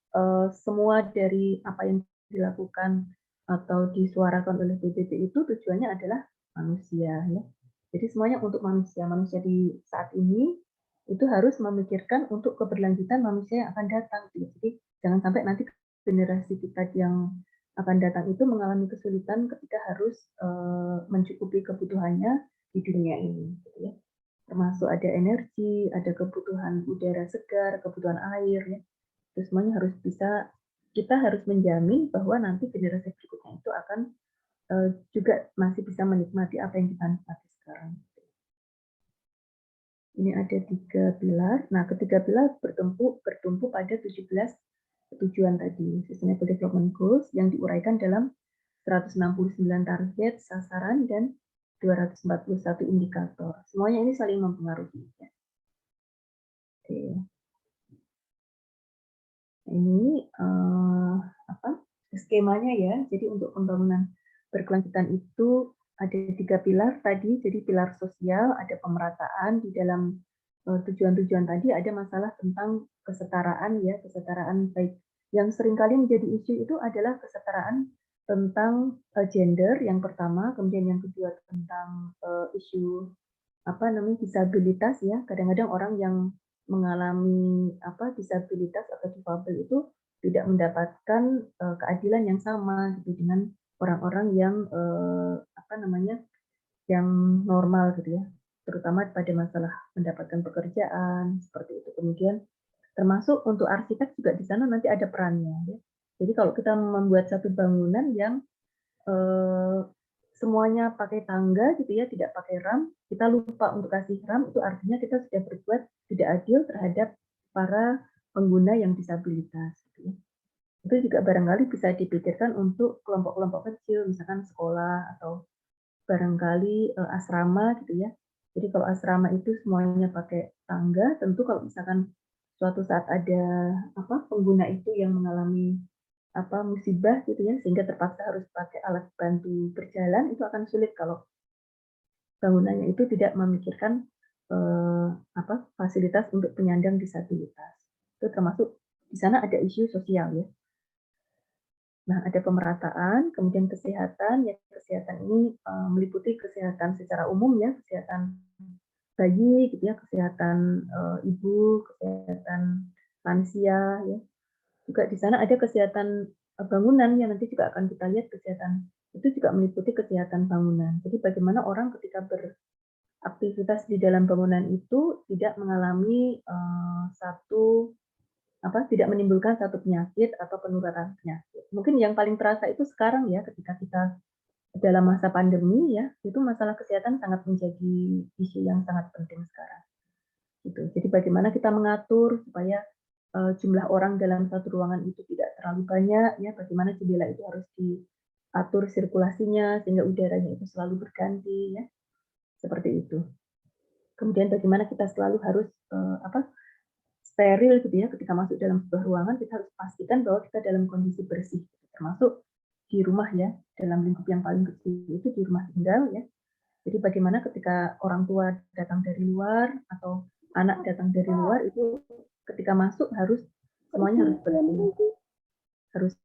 semua dari apa yang dilakukan atau disuarakan oleh PBB itu tujuannya adalah manusia ya. Jadi semuanya untuk manusia. Manusia di saat ini itu harus memikirkan untuk keberlanjutan manusia yang akan datang. Jadi jangan sampai nanti generasi kita yang akan datang itu mengalami kesulitan ketika harus mencukupi kebutuhannya di dunia ini, gitu ya. Termasuk ada energi, ada kebutuhan udara segar, kebutuhan air, ya. Itu semuanya harus kita harus menjamin bahwa nanti generasi berikutnya itu akan juga masih bisa menikmati apa yang kita nikmati sekarang. Ini ada 3 pilar. Nah, ketiga pilar bertumpu pada 17 tujuan tadi, Sustainable Development Goals yang diuraikan dalam 169 target, sasaran, dan 241 indikator. Semuanya ini saling mempengaruhi. Ya. Oke. Ini skemanya ya. Jadi untuk pembangunan berkelanjutan itu ada 3 pilar tadi. Jadi pilar sosial, ada pemerataan di dalam tujuan-tujuan tadi, ada masalah tentang kesetaraan ya, kesetaraan baik yang seringkali menjadi isu itu adalah kesetaraan tentang gender yang pertama, kemudian yang kedua tentang isu disabilitas ya. Kadang-kadang orang yang mengalami disabilitas atau difabel itu tidak mendapatkan keadilan yang sama gitu dengan orang-orang yang yang normal gitu ya, terutama pada masalah mendapatkan pekerjaan seperti itu. Kemudian termasuk untuk arsitek juga di sana nanti ada perannya ya. Jadi kalau kita membuat satu bangunan yang semuanya pakai tangga gitu ya, tidak pakai ram, kita lupa untuk kasih ram, itu artinya kita sudah berbuat tidak adil terhadap para pengguna yang disabilitas gitu ya. Itu juga barangkali bisa dipikirkan untuk kelompok-kelompok kecil, misalkan sekolah atau barangkali asrama gitu ya. Jadi kalau asrama itu semuanya pakai tangga, tentu kalau misalkan suatu saat ada pengguna itu yang mengalami musibah gitu ya, sehingga terpaksa harus pakai alat bantu berjalan, itu akan sulit kalau bangunannya itu tidak memikirkan fasilitas untuk penyandang disabilitas. Itu termasuk di sana ada isu sosial ya. Nah, ada pemerataan, kemudian kesehatan. Ya, kesehatan ini meliputi kesehatan secara umum ya, kesehatan bayi, gitu ya, kesehatan ibu, kesehatan lansia, ya. Juga di sana ada kesehatan bangunan yang nanti juga akan kita lihat kesehatan itu juga meliputi kesehatan bangunan. Jadi bagaimana orang ketika beraktivitas di dalam bangunan itu tidak mengalami tidak menimbulkan satu penyakit atau penularan penyakit. Mungkin yang paling terasa itu sekarang ya, ketika kita dalam masa pandemi ya, itu masalah kesehatan sangat menjadi isu yang sangat penting sekarang. Gitu. Jadi bagaimana kita mengatur supaya jumlah orang dalam satu ruangan itu tidak terlalu banyak, ya, bagaimana jendela itu harus diatur sirkulasinya sehingga udaranya itu selalu berganti, ya, seperti itu. Kemudian bagaimana kita selalu harus steril gitu ya, ketika masuk dalam sebuah ruangan kita harus pastikan bahwa kita dalam kondisi bersih, termasuk di rumah ya, dalam lingkup yang paling kecil itu di rumah tinggal ya. Jadi bagaimana ketika orang tua datang dari luar atau anak datang dari luar itu ketika masuk semuanya harus bersih, harus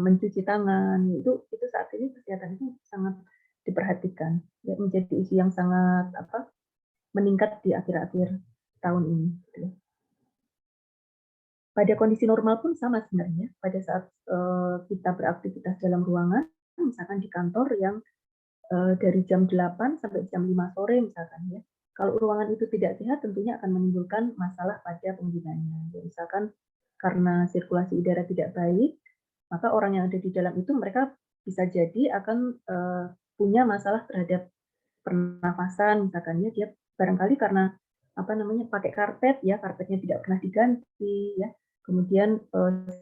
mencuci tangan. Itu saat ini kesehatan itu sangat diperhatikan, ya, menjadi isu yang sangat meningkat di akhir-akhir tahun ini. Gitu ya. Pada kondisi normal pun sama sebenarnya. Pada saat kita beraktivitas dalam ruangan, misalkan di kantor yang dari jam 8 sampai jam 5 sore misalkan ya. Kalau ruangan itu tidak sehat tentunya akan menimbulkan masalah pada penggunanya. Ya, misalkan karena sirkulasi udara tidak baik, maka orang yang ada di dalam itu mereka bisa jadi akan punya masalah terhadap pernafasan misalkan ya, dia barangkali karena pakai karpet ya, karpetnya tidak pernah diganti ya. Kemudian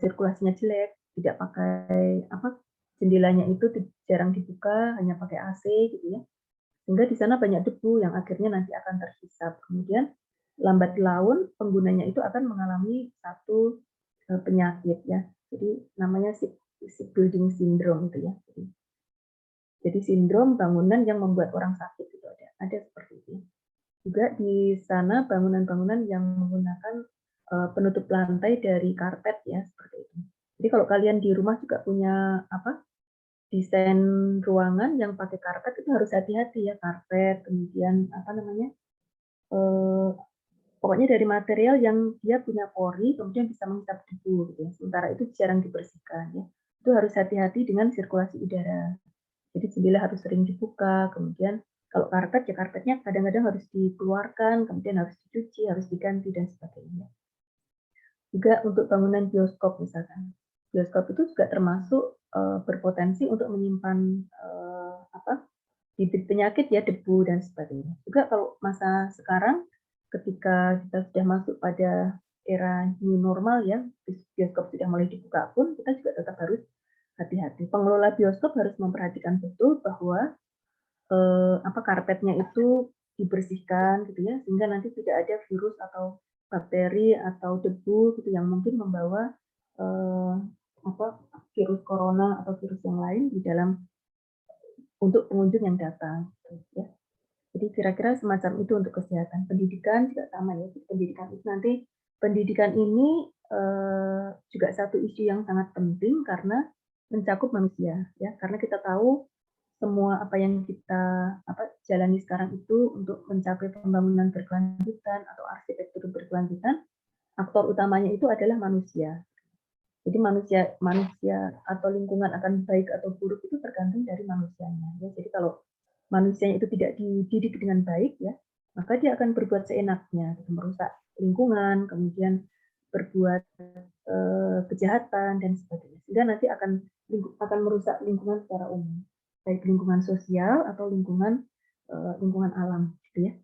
sirkulasinya jelek, tidak pakai jendelanya itu jarang dibuka, hanya pakai AC gitu ya. Sehingga di sana banyak debu yang akhirnya nanti akan terhisap. Kemudian lambat laun penggunanya itu akan mengalami satu penyakit ya. Jadi namanya shipbuilding syndrome itu ya. Jadi sindrom bangunan yang membuat orang sakit itu ada seperti itu. Juga di sana bangunan-bangunan yang menggunakan penutup lantai dari karpet ya seperti itu. Jadi kalau kalian di rumah juga punya desain ruangan yang pakai karpet itu harus hati-hati ya, karpet, kemudian pokoknya dari material yang dia punya pori, kemudian bisa menghisap debu gitu ya. Sementara itu jarang dibersihkan ya. Itu harus hati-hati dengan sirkulasi udara. Jadi jendela harus sering dibuka, kemudian kalau karpet ya karpetnya kadang-kadang harus dikeluarkan, kemudian harus dicuci, harus diganti dan sebagainya. Juga untuk bangunan bioskop misalkan. Bioskop itu juga termasuk berpotensi untuk menyimpan bibit penyakit ya, debu dan sebagainya. Juga kalau masa sekarang ketika kita sudah masuk pada era new normal ya, bioskop sudah mulai dibuka pun kita juga tetap harus hati-hati. Pengelola bioskop harus memperhatikan betul bahwa karpetnya itu dibersihkan gitu ya, sehingga nanti tidak ada virus atau bakteri atau debu gitu yang mungkin membawa virus corona atau virus yang lain di dalam untuk pengunjung yang datang gitu ya. Jadi kira-kira semacam itu untuk kesehatan. Pendidikan juga sama ya. Pendidikan itu nanti pendidikan ini juga satu isu yang sangat penting karena mencakup manusia ya. Karena kita tahu semua apa yang kita jalani sekarang itu untuk mencapai pembangunan berkelanjutan atau arsitektur berkelanjutan, aktor utamanya itu adalah manusia. Jadi manusia atau lingkungan akan baik atau buruk itu tergantung dari manusianya. Ya. Jadi kalau manusianya itu tidak dididik dengan baik ya, maka dia akan berbuat seenaknya, merusak lingkungan, kemudian berbuat kejahatan dan sebagainya. Sehingga nanti akan merusak lingkungan secara umum, baik lingkungan sosial atau lingkungan alam, gitu ya.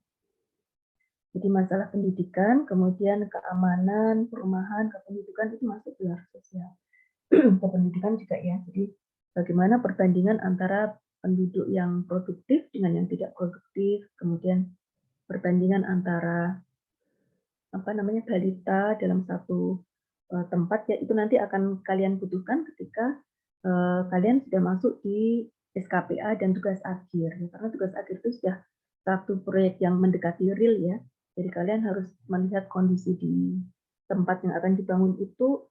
Jadi masalah pendidikan, kemudian keamanan, perumahan, kependudukan itu masuk pilar sosial. Kependudukan juga ya. Jadi bagaimana perbandingan antara penduduk yang produktif dengan yang tidak produktif, kemudian perbandingan antara balita dalam satu tempat ya, itu nanti akan kalian butuhkan ketika kalian sudah masuk di SKPA dan tugas akhir. Karena tugas akhir itu sudah satu proyek yang mendekati real ya. Jadi kalian harus melihat kondisi di tempat yang akan dibangun itu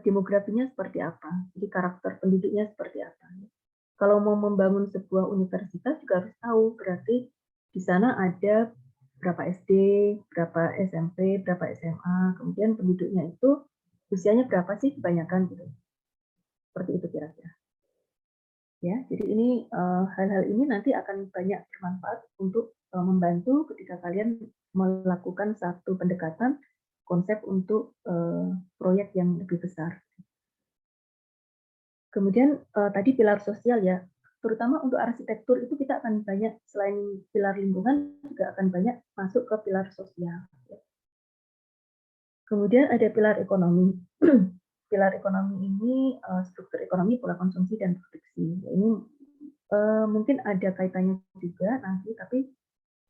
demografinya seperti apa, jadi karakter penduduknya seperti apa. Kalau mau membangun sebuah universitas juga harus tahu, berarti di sana ada berapa SD, berapa SMP, berapa SMA, kemudian penduduknya itu usianya berapa sih kebanyakan gitu. Seperti itu kira-kira. Ya, jadi ini hal-hal ini nanti akan banyak bermanfaat untuk membantu ketika kalian melakukan satu pendekatan konsep untuk proyek yang lebih besar. Kemudian tadi pilar sosial ya, terutama untuk arsitektur itu kita akan banyak selain pilar lingkungan juga akan banyak masuk ke pilar sosial. Kemudian ada pilar ekonomi. Pilar ekonomi ini struktur ekonomi, pola konsumsi dan produksi. Ini mungkin ada kaitannya juga nanti, tapi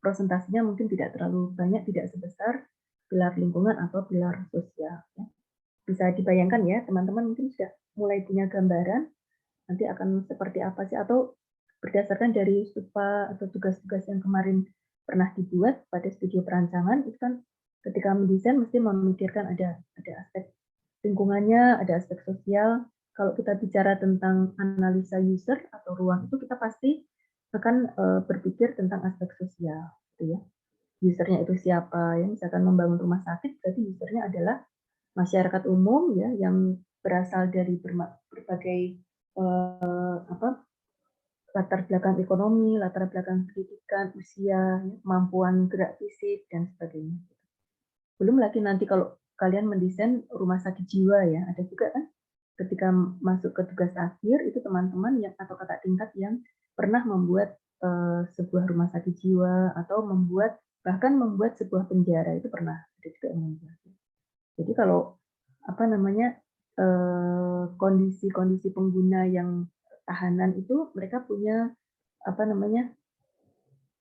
presentasinya mungkin tidak terlalu banyak, tidak sebesar pilar lingkungan atau pilar sosial. Bisa dibayangkan ya, teman-teman mungkin sudah mulai punya gambaran nanti akan seperti apa sih, atau berdasarkan dari stupa atau tugas-tugas yang kemarin pernah dibuat pada studi perancangan, itu kan ketika mendesain mesti memikirkan ada aspek lingkungannya, ada aspek sosial. Kalau kita bicara tentang analisa user atau ruang itu kita pasti akan berpikir tentang aspek sosial, gitu ya. Usernya itu siapa ya, misalkan membangun rumah sakit berarti usernya adalah masyarakat umum ya yang berasal dari berbagai latar belakang ekonomi, latar belakang pendidikan, usia, kemampuan gerak fisik dan sebagainya. Belum lagi nanti kalau kalian mendesain rumah sakit jiwa ya, ada juga kan ketika masuk ke tugas akhir itu teman-teman yang atau kakak tingkat yang pernah membuat sebuah rumah sakit jiwa atau bahkan membuat sebuah penjara itu pernah ada juga yang membuat. Jadi kalau kondisi-kondisi pengguna yang tahanan itu mereka punya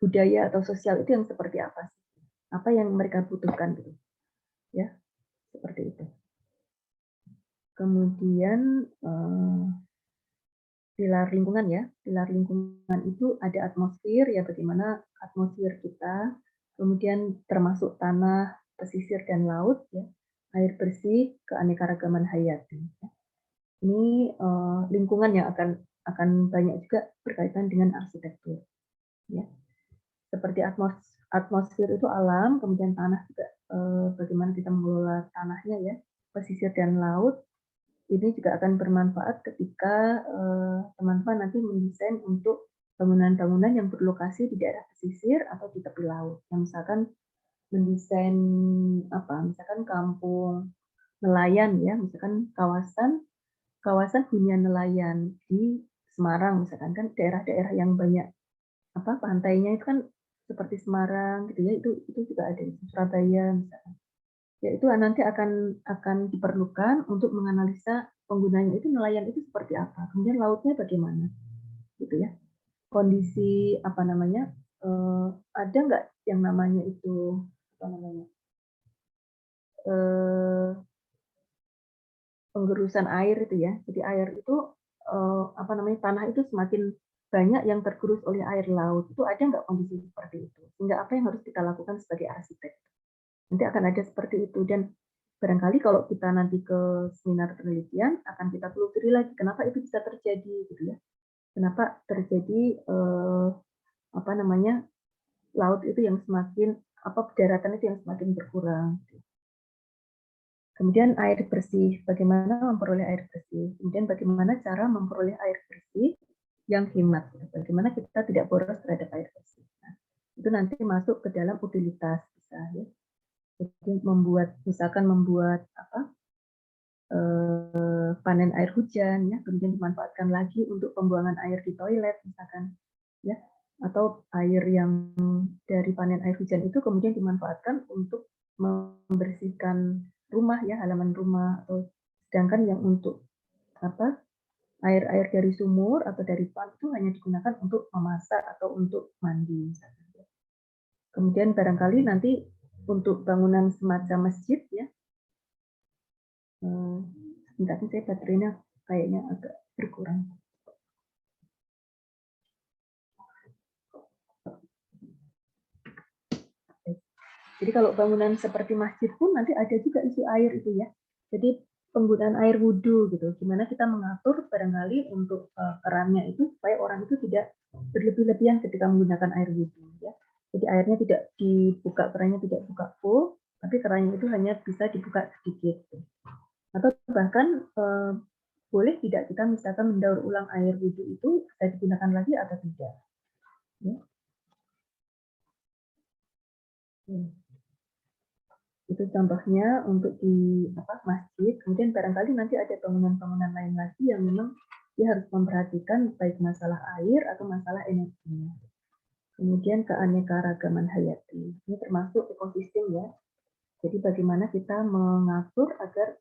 budaya atau sosial itu yang seperti apa sih? apa yang mereka butuhkan gitu. Ya, seperti itu. Kemudian pilar lingkungan ya. Pilar lingkungan itu ada atmosfer ya, bagaimana atmosfer kita, kemudian termasuk tanah, pesisir dan laut ya, air bersih, keanekaragaman hayati. Ini lingkungan yang akan banyak juga berkaitan dengan arsitektur. Ya. Seperti atmosfer itu alam, kemudian tanah juga bagaimana kita mengelola tanahnya ya, pesisir dan laut. Ini juga akan bermanfaat ketika teman-teman nanti mendesain untuk bangunan-bangunan yang berlokasi di daerah pesisir atau di tepi laut. Yang misalkan mendesain misalkan kampung nelayan ya, misalkan kawasan hunian nelayan di Semarang misalkan, kan daerah-daerah yang banyak pantainya itu kan seperti Semarang gitu ya, itu juga ada di Surabaya misalkan. Ya itu nanti akan diperlukan untuk menganalisa penggunanya itu nelayan itu seperti apa, kemudian lautnya bagaimana, gitu ya. Kondisi ada nggak yang namanya itu penggerusan air itu ya. Jadi air itu tanah itu semakin banyak yang tergerus oleh air laut. Itu ada nggak kondisi seperti itu? Sehingga apa yang harus kita lakukan sebagai arsitek? Nanti akan ada seperti itu, dan barangkali kalau kita nanti ke seminar penelitian akan kita telusuri lagi kenapa itu bisa terjadi gitu ya. Kenapa terjadi laut itu yang semakin daratan itu yang semakin berkurang. Kemudian air bersih, bagaimana memperoleh air bersih. Kemudian bagaimana cara memperoleh air bersih yang hemat. Bagaimana kita tidak boros terhadap air bersih. Nah, itu nanti masuk ke dalam utilitas bisa ya. Jadi misalkan membuat panen air hujan ya, kemudian dimanfaatkan lagi untuk pembuangan air di toilet misalkan ya, atau air yang dari panen air hujan itu kemudian dimanfaatkan untuk membersihkan rumah ya, halaman rumah, atau sedangkan yang untuk air-air dari sumur atau dari pump itu hanya digunakan untuk memasak atau untuk mandi misalkan. Kemudian barangkali nanti untuk bangunan semacam masjid ya, sebentar saya baterainya kayaknya agak berkurang. Jadi kalau bangunan seperti masjid pun nanti ada juga isu air itu ya. Jadi penggunaan air wudhu gitu. Gimana kita mengatur barangkali untuk kerannya itu supaya orang itu tidak berlebih-lebihan ketika menggunakan air wudhu ya. Jadi airnya tidak dibuka, kerannya tidak buka full, tapi kerannya itu hanya bisa dibuka sedikit. Atau bahkan boleh tidak kita misalkan mendaur ulang air wudhu itu bisa digunakan lagi atau tidak. Ya. Itu contohnya untuk di masjid. Kemudian barangkali nanti ada bangunan-bangunan lain lagi yang memang dia harus memperhatikan baik masalah air atau masalah energinya. Kemudian keanekaragaman hayati. Ini termasuk ekosistem ya. Jadi bagaimana kita mengatur agar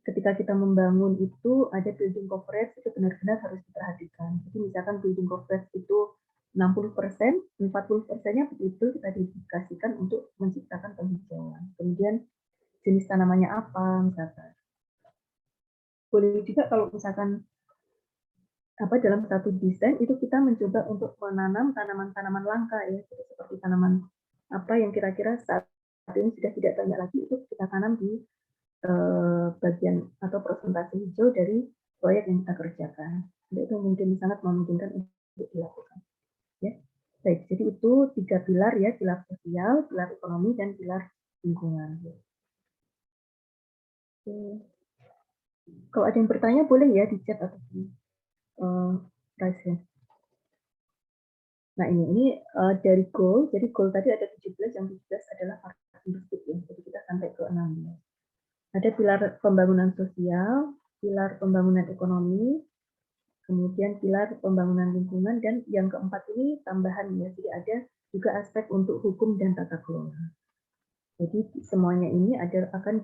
ketika kita membangun itu ada building coverage itu benar-benar harus diperhatikan. Jadi misalkan building coverage itu 60%, 40%-nya betul kita dedikasikan untuk menciptakan penghijauan. Kemudian jenis tanamannya apa misalkan. Boleh juga kalau misalkan dalam satu desain itu kita mencoba untuk menanam tanaman-tanaman langka ya, seperti tanaman yang kira-kira saat ini sudah tidak banyak lagi, itu kita tanam di bagian atau persentase hijau dari proyek yang kita kerjakan. Itu mungkin sangat memungkinkan untuk dilakukan. Ya. Baik, jadi itu 3 pilar ya, pilar sosial, pilar ekonomi, dan pilar lingkungan. Kalau ada yang bertanya boleh ya di chat atau di raise hand. Nah ini dari goal, jadi goal tadi ada 17, yang 17 adalah partnership ya, jadi kita sampai ke 16. Ada pilar pembangunan sosial, pilar pembangunan ekonomi, kemudian pilar pembangunan lingkungan, dan yang keempat ini tambahan ya, jadi ada juga aspek untuk hukum dan tata kelola. Jadi semuanya ini akan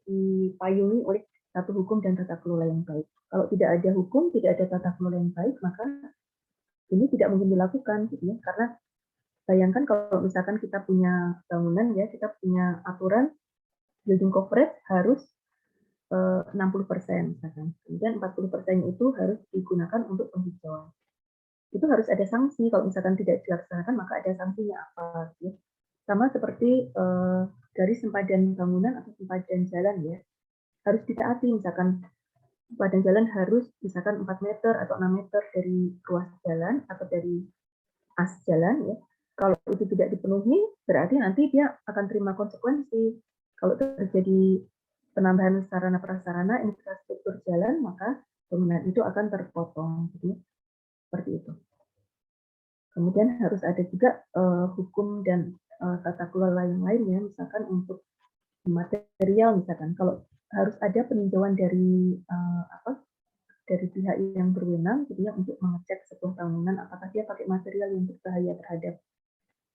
dipayungi oleh satu hukum dan tata kelola yang baik. Kalau tidak ada hukum, tidak ada tata kelola yang baik, maka ini tidak mungkin dilakukan, gitu ya, karena bayangkan kalau misalkan kita punya bangunan ya, kita punya aturan building coverage harus 60% misalkan. Kemudian 40% itu harus digunakan untuk penghijauan. Itu harus ada sanksi kalau misalkan tidak dilaksanakan, maka ada sanksinya apa gitu. Sama seperti garis sempadan bangunan atau sempadan jalan ya, harus ditaati. Misalkan sempadan jalan harus misalkan 4 meter atau 6 meter dari ruas jalan atau dari as jalan ya. Kalau itu tidak dipenuhi, berarti nanti dia akan terima konsekuensi. Kalau terjadi penambahan sarana prasarana infrastruktur jalan, maka bangunan itu akan terpotong. Jadi, seperti itu. Kemudian harus ada juga hukum dan tata kelola yang lainnya, misalkan untuk material, misalkan kalau harus ada peninjauan dari dari pihak yang berwenang, gitu ya, untuk mengecek sebuah bangunan apakah dia pakai material yang berbahaya terhadap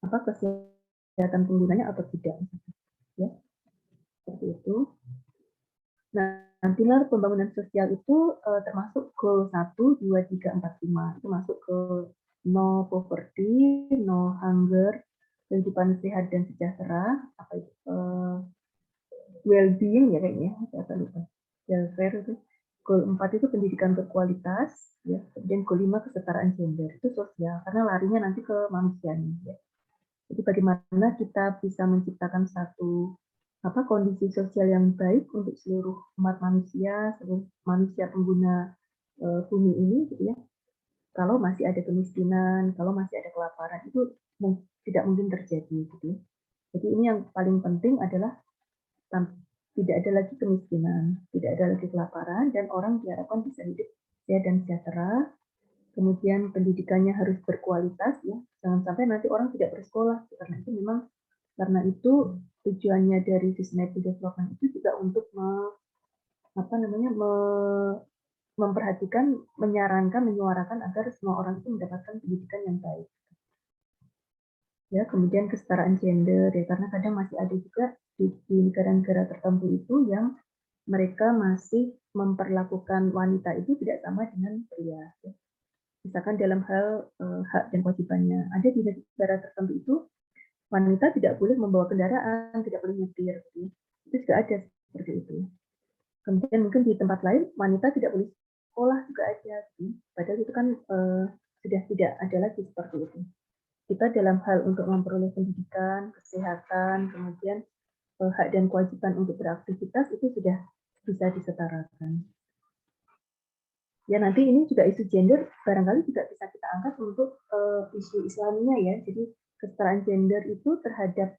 kesehatan penggunanya atau tidak, ya, seperti itu. Nah, pilar pembangunan sosial itu termasuk goal 1, 2, 3, 4, 5. Itu masuk ke no poverty, no hunger, kehidupan sehat dan sejahtera, apa itu, well-being ya kayaknya, saya lupa. Welfare itu. Goal 4 itu pendidikan berkualitas, ya. Kemudian goal 5 kesetaraan gender, itu sosial, karena larinya nanti ke manusianya. Ya. Jadi bagaimana kita bisa menciptakan satu kondisi sosial yang baik untuk seluruh umat manusia, seluruh manusia pengguna bumi ini, gitu ya. Kalau masih ada kemiskinan, kalau masih ada kelaparan, itu tidak mungkin terjadi, gitu ya. Jadi ini yang paling penting adalah tidak ada lagi kemiskinan, tidak ada lagi kelaparan, dan orang diharapkan bisa hidup sehat dan sejahtera. Kemudian pendidikannya harus berkualitas, ya. Jangan sampai nanti orang tidak bersekolah, karena itu memang karena itu tujuannya dari sustainable development itu juga untuk memperhatikan, menyarankan, menyuarakan agar semua orang itu mendapatkan pendidikan yang baik. Ya, kemudian kesetaraan gender ya, karena kadang masih ada juga di negara-negara tertentu itu yang mereka masih memperlakukan wanita itu tidak sama dengan pria. Ya. Misalkan dalam hal hak dan kewajibannya, ada di negara tertentu itu wanita tidak boleh membawa kendaraan, tidak boleh nyetir. Gitu. Itu juga ada seperti itu. Kemudian mungkin di tempat lain wanita tidak boleh sekolah juga ada. Gitu. Padahal itu kan sudah tidak ada lagi seperti itu. Kita dalam hal untuk memperoleh pendidikan, kesehatan, kemudian hak dan kewajiban untuk beraktivitas itu sudah bisa disetarakan. Ya nanti ini juga isu gender barangkali juga bisa kita angkat untuk isu Islaminya ya. Jadi kesetaraan gender itu terhadap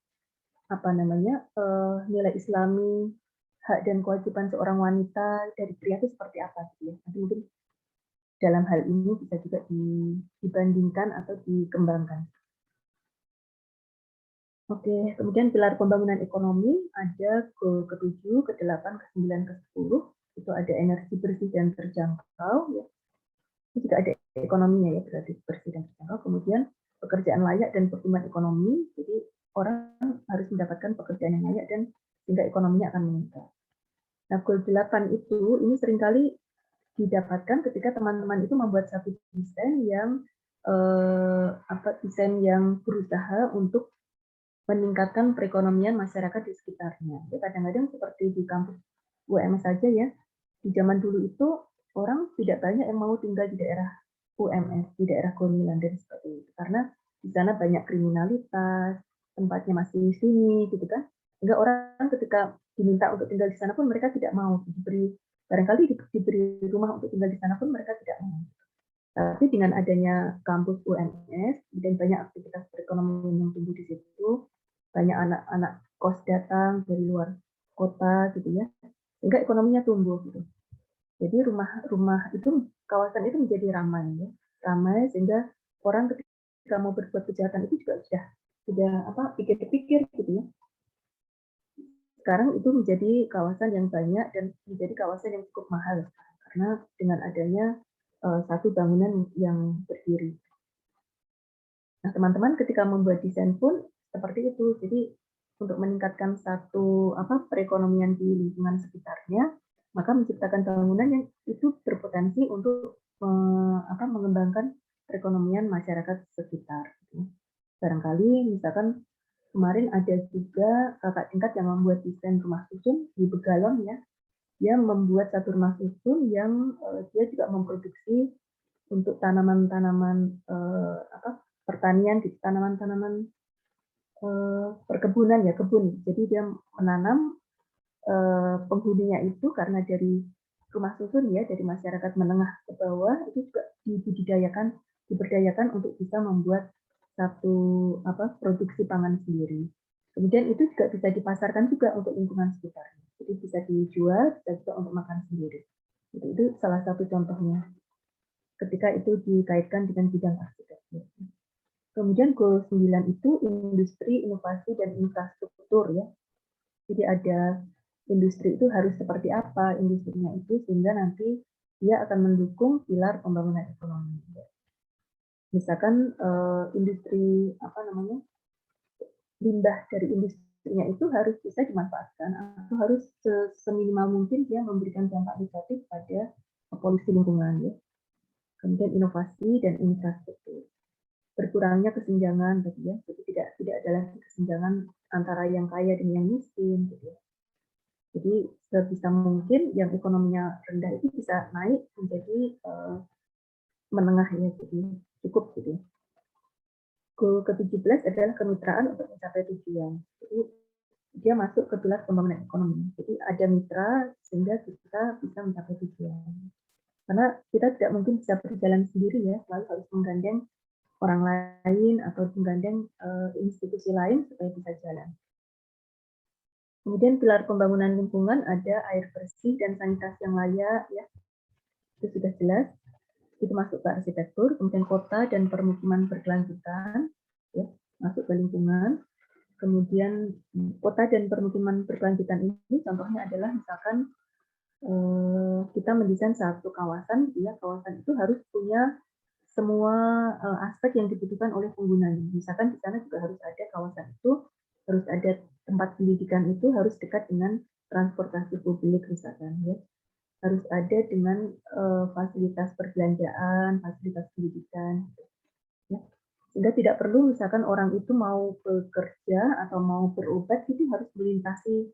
nilai Islami, hak dan kewajiban seorang wanita dari pria itu seperti apa gitu ya. Nanti mungkin dalam hal ini bisa juga dibandingkan atau dikembangkan. Oke, kemudian pilar pembangunan ekonomi ada goal ke-7, ke-8, ke-9, ke-10. Itu ada energi bersih dan terjangkau. Ya. Itu juga ada ekonominya ya, berarti bersih dan terjangkau. Kemudian pekerjaan layak dan pertumbuhan ekonomi. Jadi orang harus mendapatkan pekerjaan yang layak dan sehingga ekonominya akan meningkat. Nah, goal 8 itu ini seringkali didapatkan ketika teman-teman itu membuat satu desain yang desain yang berusaha untuk meningkatkan perekonomian masyarakat di sekitarnya. Ya, kadang-kadang seperti di kampus UMS saja ya, di zaman dulu itu orang tidak banyak yang mau tinggal di daerah UMS, di daerah Gonilan dan seperti itu. Karena di sana banyak kriminalitas, tempatnya masih sunyi gitu kan. Sehingga orang ketika diminta untuk tinggal di sana pun mereka tidak mau. Barangkali diberi rumah untuk tinggal di sana pun mereka tidak mau. Tapi dengan adanya kampus UMS dan banyak aktivitas perekonomian yang tumbuh di situ, banyak anak-anak kos datang dari luar kota gitu ya, sehingga ekonominya tumbuh gitu. Jadi rumah-rumah itu, kawasan itu menjadi ramai ya, ramai sehingga orang ketika mau berbuat kejahatan itu juga sudah pikir-pikir gitu ya. Sekarang itu menjadi kawasan yang banyak dan menjadi kawasan yang cukup mahal karena dengan adanya satu bangunan yang berdiri. Nah, teman-teman ketika membuat desain pun seperti itu. Jadi untuk meningkatkan satu perekonomian di lingkungan sekitarnya, maka menciptakan bangunan yang itu berpotensi untuk mengembangkan perekonomian masyarakat sekitar. Barangkali misalkan kemarin ada juga kakak tingkat yang membuat desain rumah susun di Begalon ya. Dia membuat satu rumah susun yang dia juga memproduksi untuk tanaman-tanaman pertanian, gitu, tanaman-tanaman perkebunan ya, kebun. Jadi dia menanam penghuninya itu karena dari rumah susun ya, dari masyarakat menengah ke bawah itu juga diberdayakan untuk bisa membuat satu produksi pangan sendiri. Kemudian itu juga bisa dipasarkan juga untuk lingkungan sekitar. Jadi bisa dijual, bisa juga untuk makan sendiri. Itu salah satu contohnya. Ketika itu dikaitkan dengan bidang arsitektur. Kemudian goal 9 itu industri, inovasi, dan infrastruktur ya. Jadi ada industri itu harus seperti apa industrinya itu sehingga nanti dia akan mendukung pilar pembangunan ekonomi. Misalkan industri limbah dari industrinya itu harus bisa dimanfaatkan atau harus seminimal mungkin dia memberikan dampak negatif pada polusi lingkungan ya. Kemudian inovasi dan infrastruktur. Berkurangnya kesenjangan gitu ya. Jadi tidak ada lagi kesenjangan antara yang kaya dan yang miskin gitu ya. Jadi sebisa mungkin yang ekonominya rendah itu bisa naik menjadi menengah ya, jadi cukup gitu. Goal ke-17 adalah kemitraan untuk mencapai tujuan. Jadi dia masuk ke pilar pembangunan ekonomi. Jadi ada mitra sehingga kita bisa mencapai tujuan. Karena kita tidak mungkin bisa berjalan sendiri ya, selalu harus menggandeng orang lain atau menggandeng institusi lain supaya bisa jalan. Kemudian pilar pembangunan lingkungan ada air bersih dan sanitasi yang layak ya. Itu sudah jelas. Itu masuk ke arsitektur, kemudian kota dan permukiman berkelanjutan ya, masuk ke lingkungan. Kemudian kota dan permukiman berkelanjutan ini contohnya adalah misalkan kita mendesain satu kawasan, ya kawasan itu harus punya semua aspek yang dibutuhkan oleh penggunanya. Misalkan di sana juga harus ada kawasan itu, harus ada tempat pendidikan itu harus dekat dengan transportasi publik misalkan ya. Harus ada dengan fasilitas perbelanjaan, fasilitas pendidikan. Ya. Sehingga tidak perlu misalkan orang itu mau bekerja atau mau berobat itu harus melintasi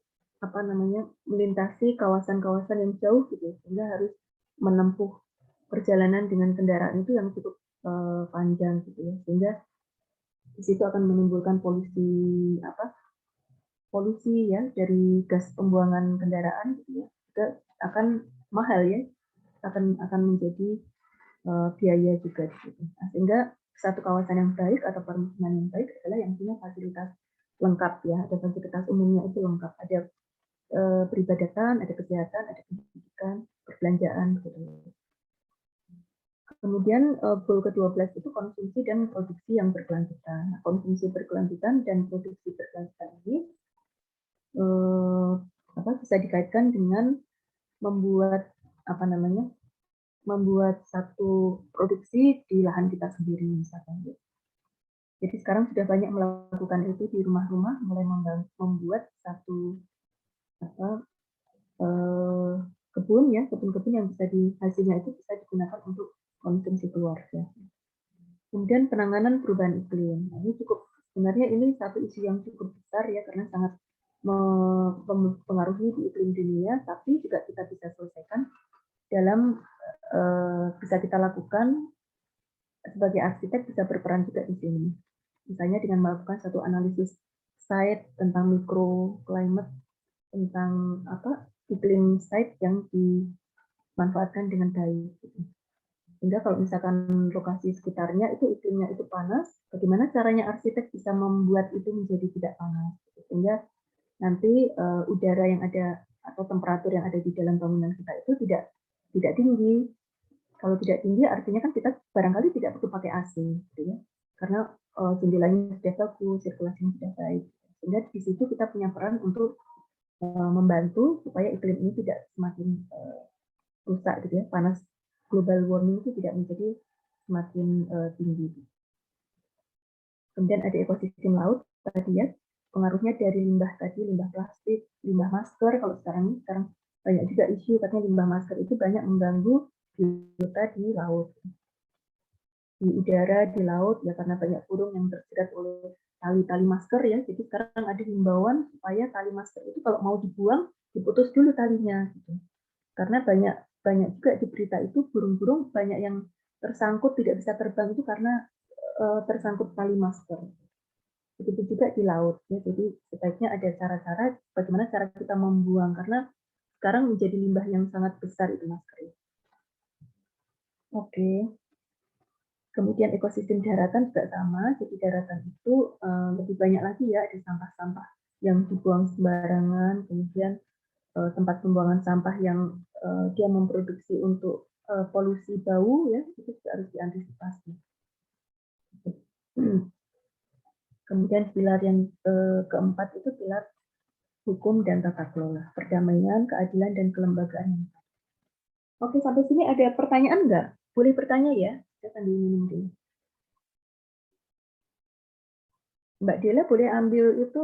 kawasan-kawasan yang jauh gitu, sehingga harus menempuh perjalanan dengan kendaraan itu yang cukup panjang gitu ya, sehingga di situ akan menimbulkan polusi ya dari gas pembuangan kendaraan gitu ya, juga akan mahal ya, akan menjadi biaya juga di situ. Nah, sehingga satu kawasan yang baik atau permukiman yang baik adalah yang punya fasilitas lengkap ya, ada fasilitas umumnya itu lengkap, ada peribadatan, ada kesehatan, ada pendidikan, perbelanjaan gitu. Kemudian goal ke-12 itu konsumsi dan produksi yang berkelanjutan. Nah, konsumsi berkelanjutan dan produksi berkelanjutan ini bisa dikaitkan dengan membuat membuat satu produksi di lahan kita sendiri misalkan. Jadi sekarang sudah banyak melakukan itu di rumah-rumah, mulai membuat satu kebun ya, kebun-kebun yang bisa hasilnya itu bisa digunakan untuk konsumsi keluarga. Kemudian penanganan perubahan iklim. Nah, ini sebenarnya ini satu isu yang cukup besar ya, karena sangat mempengaruhi di iklim dunia, tapi juga kita bisa selesaikan dalam bisa kita lakukan sebagai arsitek, bisa berperan juga di sini. Misalnya dengan melakukan satu analisis site tentang microclimate, tentang iklim site yang dimanfaatkan dengan baik. Sehingga kalau misalkan lokasi sekitarnya itu iklimnya itu panas, bagaimana caranya arsitek bisa membuat itu menjadi tidak panas, sehingga nanti udara yang ada atau temperatur yang ada di dalam bangunan kita itu tidak tinggi. Kalau tidak tinggi artinya kan kita barangkali tidak perlu pakai AC, gitu ya, karena jendelanya sudah bagus, sirkulasinya sudah baik. Sehingga di situ kita punya peran untuk membantu supaya iklim ini tidak semakin rusak, gitu ya, panas global warming itu tidak menjadi semakin tinggi. Kemudian ada ekosistem laut tadi ya, pengaruhnya dari limbah tadi, limbah plastik, limbah masker. Kalau sekarang banyak juga isu katanya limbah masker itu banyak mengganggu biota di laut. di udara, di laut, ya karena banyak burung yang terjerat oleh tali-tali masker ya. Jadi sekarang ada himbauan supaya tali masker itu kalau mau dibuang, diputus dulu talinya. Gitu. Karena banyak juga di berita itu burung-burung banyak yang tersangkut tidak bisa terbang itu karena tersangkut tali masker. Begitu juga di laut ya. Jadi sebaiknya ada cara-cara bagaimana cara kita membuang karena sekarang menjadi limbah yang sangat besar itu masker. Oke. Kemudian ekosistem daratan juga sama. Jadi daratan itu lebih banyak lagi ya ada sampah-sampah yang dibuang sembarangan. Kemudian tempat pembuangan sampah yang dia memproduksi untuk polusi bau ya itu juga harus diantisipasi. Kemudian pilar yang keempat itu pilar hukum dan tata kelola, perdamaian, keadilan dan kelembagaan. Oke, sampai sini ada pertanyaan nggak? Boleh bertanya ya, saya sambil minum dulu. Mbak Dela boleh ambil itu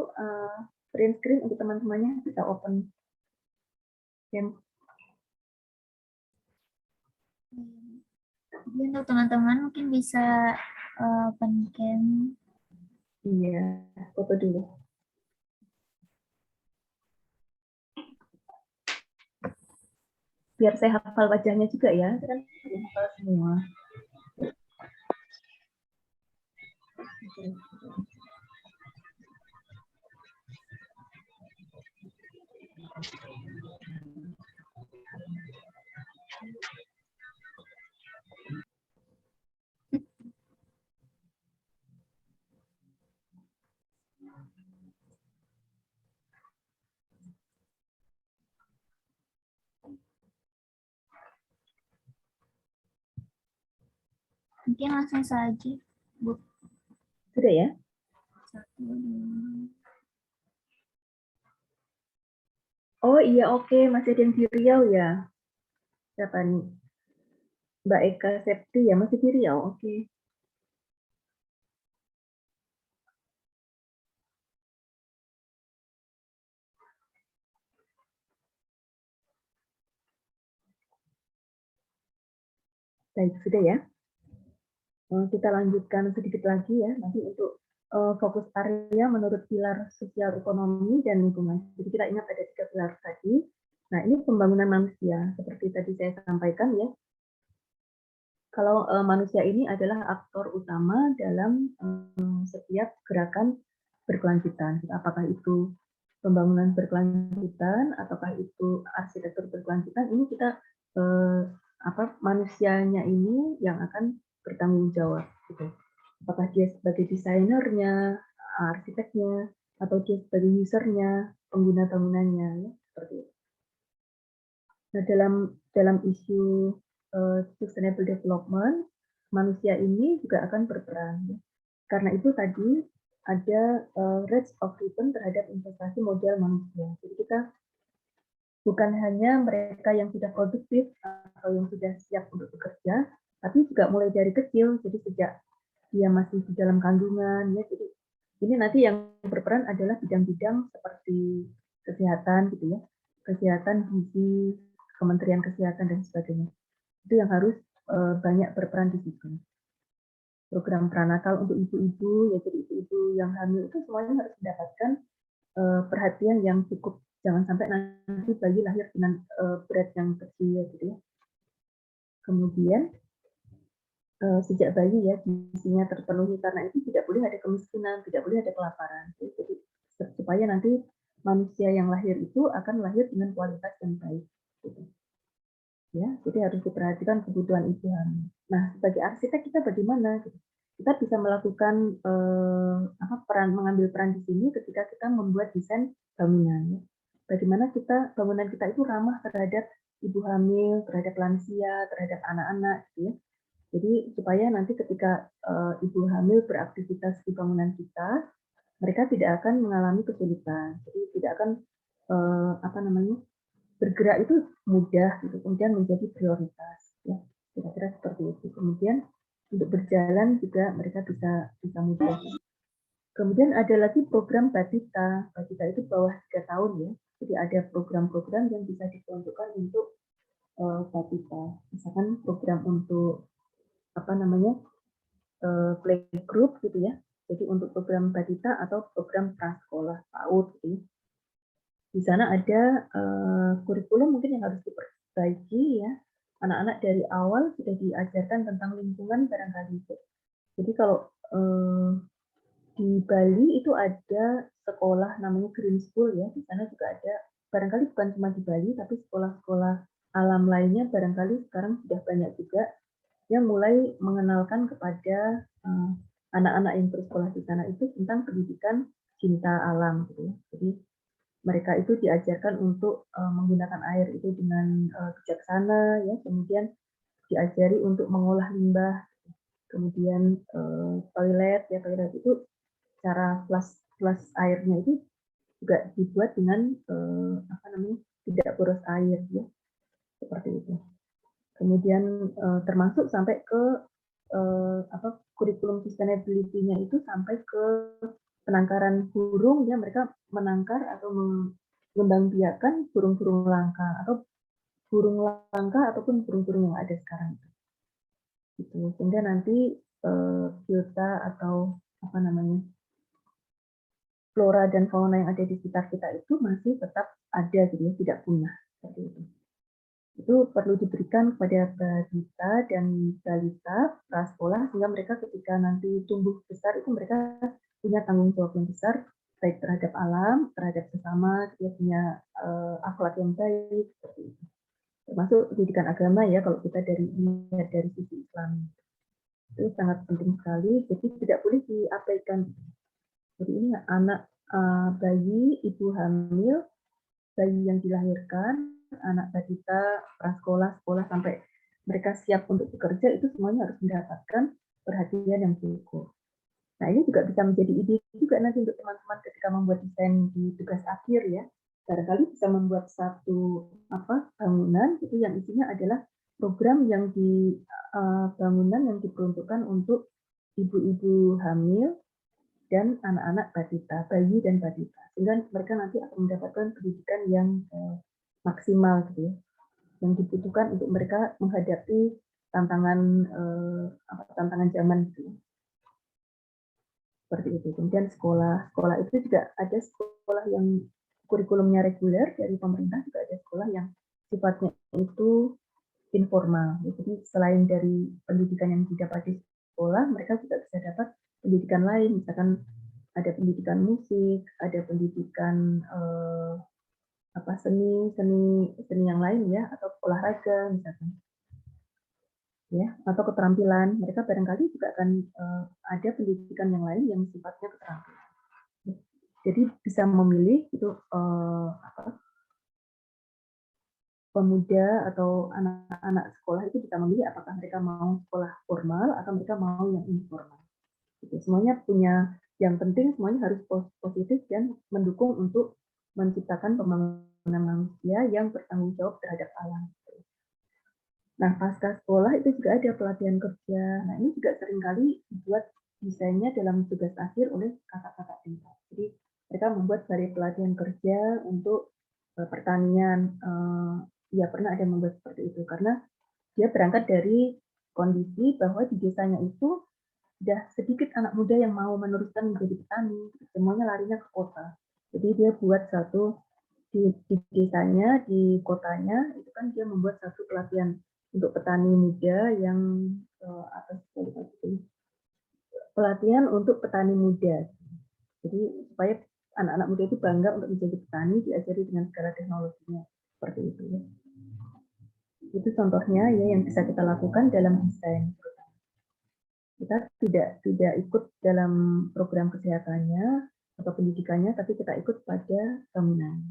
print screen untuk teman-temannya bisa open cam.
Jadi untuk teman-teman mungkin bisa open cam.
Iya, foto dulu. Biar saya hafal wajahnya juga ya, kan hafal semua.
Mungkin langsung saja, Bu.
Sudah ya?
1, 2.
Oh iya, oke, masih ada yang di Riau ya? Siapa nih? Mbak Eka Septi ya, masih di Riau, oke. Baik, sudah ya. Kita lanjutkan sedikit lagi ya, nanti untuk fokus area menurut pilar sosial ekonomi dan lingkungan. Jadi kita ingat ada 3 pilar tadi. Nah, ini pembangunan manusia, seperti tadi saya sampaikan ya. Kalau manusia ini adalah aktor utama dalam setiap gerakan berkelanjutan. Apakah itu pembangunan berkelanjutan, ataukah itu arsitektur berkelanjutan, ini kita manusianya ini yang akan bertanggung jawab. Gitu. Apakah dia sebagai desainernya, arsiteknya, atau dia sebagai usernya, pengguna bangunannya, ya, seperti itu. Nah, dalam isu sustainable development, manusia ini juga akan berperan. Ya. Karena itu tadi ada rates of return terhadap investasi modal manusia. Jadi kita bukan hanya mereka yang sudah produktif atau yang sudah siap untuk bekerja, tapi juga mulai dari kecil. Jadi sejak dia masih di dalam kandungan, ya. Jadi ini nanti yang berperan adalah bidang-bidang seperti kesehatan, gitu ya, kesehatan, gizi, Kementerian Kesehatan dan sebagainya. Itu yang harus banyak berperan di situ. Program pranatal untuk ibu-ibu, ya jadi ibu-ibu yang hamil itu semuanya harus mendapatkan perhatian yang cukup. Jangan sampai nanti bayi lahir dengan berat yang kecil, gitu ya. Kemudian sejak bayi ya gizinya terpenuhi, karena itu tidak boleh ada kemiskinan, tidak boleh ada kelaparan. Jadi supaya nanti manusia yang lahir itu akan lahir dengan kualitas yang baik. Gitu. Ya, jadi harus diperhatikan kebutuhan ibu hamil. Nah, sebagai arsitek kita bagaimana? Kita bisa melakukan mengambil peran di sini ketika kita membuat desain bangunan. Ya. Bagaimana bangunan kita itu ramah terhadap ibu hamil, terhadap lansia, terhadap anak-anak, gitu ya. Jadi supaya nanti ketika ibu hamil beraktivitas di bangunan kita, mereka tidak akan mengalami kesulitan. Jadi tidak akan bergerak itu mudah, gitu. Kemudian menjadi prioritas. Ya, kira-kira seperti itu. Kemudian untuk berjalan juga mereka bisa mudah. Kemudian ada lagi program Batita. Batita itu bawah 3 tahun ya. Jadi ada program-program yang bisa diperuntukkan untuk Batita. Misalkan program untuk playgroup gitu ya. Jadi untuk program balita atau program prasekolah PAUD gitu ya. Di sana ada kurikulum mungkin yang harus diperbaiki ya. Anak-anak dari awal sudah diajarkan tentang lingkungan barangkali itu. Jadi kalau di Bali itu ada sekolah namanya Green School ya. Di sana juga ada, barangkali bukan cuma di Bali, tapi sekolah-sekolah alam lainnya barangkali sekarang sudah banyak juga yang mulai mengenalkan kepada anak-anak yang bersekolah di sana itu tentang pendidikan cinta alam gitu ya. Jadi mereka itu diajarkan untuk menggunakan air itu dengan bijaksana ya, kemudian diajari untuk mengolah limbah, kemudian toilet itu cara flush airnya itu juga dibuat dengan tidak boros air ya, seperti itu. Kemudian termasuk sampai ke kurikulum sustainability-nya itu sampai ke penangkaran burung ya, mereka menangkar atau mengembangbiakan burung-burung langka atau burung langka ataupun burung-burung yang ada sekarang gitu. Sehingga nanti biota atau flora dan fauna yang ada di sekitar kita itu masih tetap ada gitu ya, tidak punah seperti itu. Itu perlu diberikan kepada balita dan balita prasekolah sehingga mereka ketika nanti tumbuh besar itu mereka punya tanggung jawab yang besar baik terhadap alam, terhadap sesama, dia punya akhlak yang baik seperti itu. Termasuk pendidikan agama ya kalau kita lihat dari sisi Islam. Itu sangat penting sekali, jadi tidak boleh diabaikan. Jadi ini anak bayi, ibu hamil, bayi yang dilahirkan, anak balita, prasekolah, sekolah sampai mereka siap untuk bekerja itu semuanya harus mendapatkan perhatian yang cukup. Nah ini juga bisa menjadi ide juga nanti untuk teman-teman ketika membuat desain di tugas akhir ya. Barangkali bisa membuat satu bangunan itu yang isinya adalah program yang di bangunan yang diperuntukkan untuk ibu-ibu hamil dan anak-anak balita, bayi dan balita, sehingga mereka nanti akan mendapatkan pendidikan yang maksimal gitu ya, yang dibutuhkan untuk mereka menghadapi tantangan zaman gitu. Seperti itu. Kemudian sekolah itu juga ada sekolah yang kurikulumnya reguler dari pemerintah, juga ada sekolah yang sifatnya itu informal. Jadi selain dari pendidikan yang didapat di sekolah, mereka juga bisa dapat pendidikan lain, misalkan ada pendidikan musik, ada pendidikan seni yang lain ya, atau olahraga misalkan ya, atau keterampilan. Mereka barangkali juga akan ada pendidikan yang lain yang sifatnya keterampilan. Jadi bisa memilih itu pemuda atau anak-anak sekolah itu bisa memilih apakah mereka mau sekolah formal atau mereka mau yang informal. Gitu. Semuanya punya, yang penting semuanya harus positif dan mendukung untuk menciptakan pembangunan manusia yang bertanggung jawab terhadap alam. Nah, pasca sekolah itu juga ada pelatihan kerja. Nah, ini juga seringkali dibuat desainnya dalam tugas akhir oleh kakak-kakak tingkat. Jadi mereka membuat dari pelatihan kerja untuk pertanian. Ya pernah ada yang membuat seperti itu karena dia berangkat dari kondisi bahwa di desanya itu sudah sedikit anak muda yang mau meneruskan menjadi petani, semuanya larinya ke kota. Jadi dia buat satu di desanya, di kotanya, itu kan dia membuat satu pelatihan untuk petani muda yang pelatihan untuk petani muda. Jadi supaya anak-anak muda itu bangga untuk menjadi petani, diajari dengan segala teknologinya seperti itu. Ya. Itu contohnya ya yang bisa kita lakukan dalam desain. Kita tidak ikut dalam program kesehatannya atau pendidikannya, tapi kita ikut pada bangunan.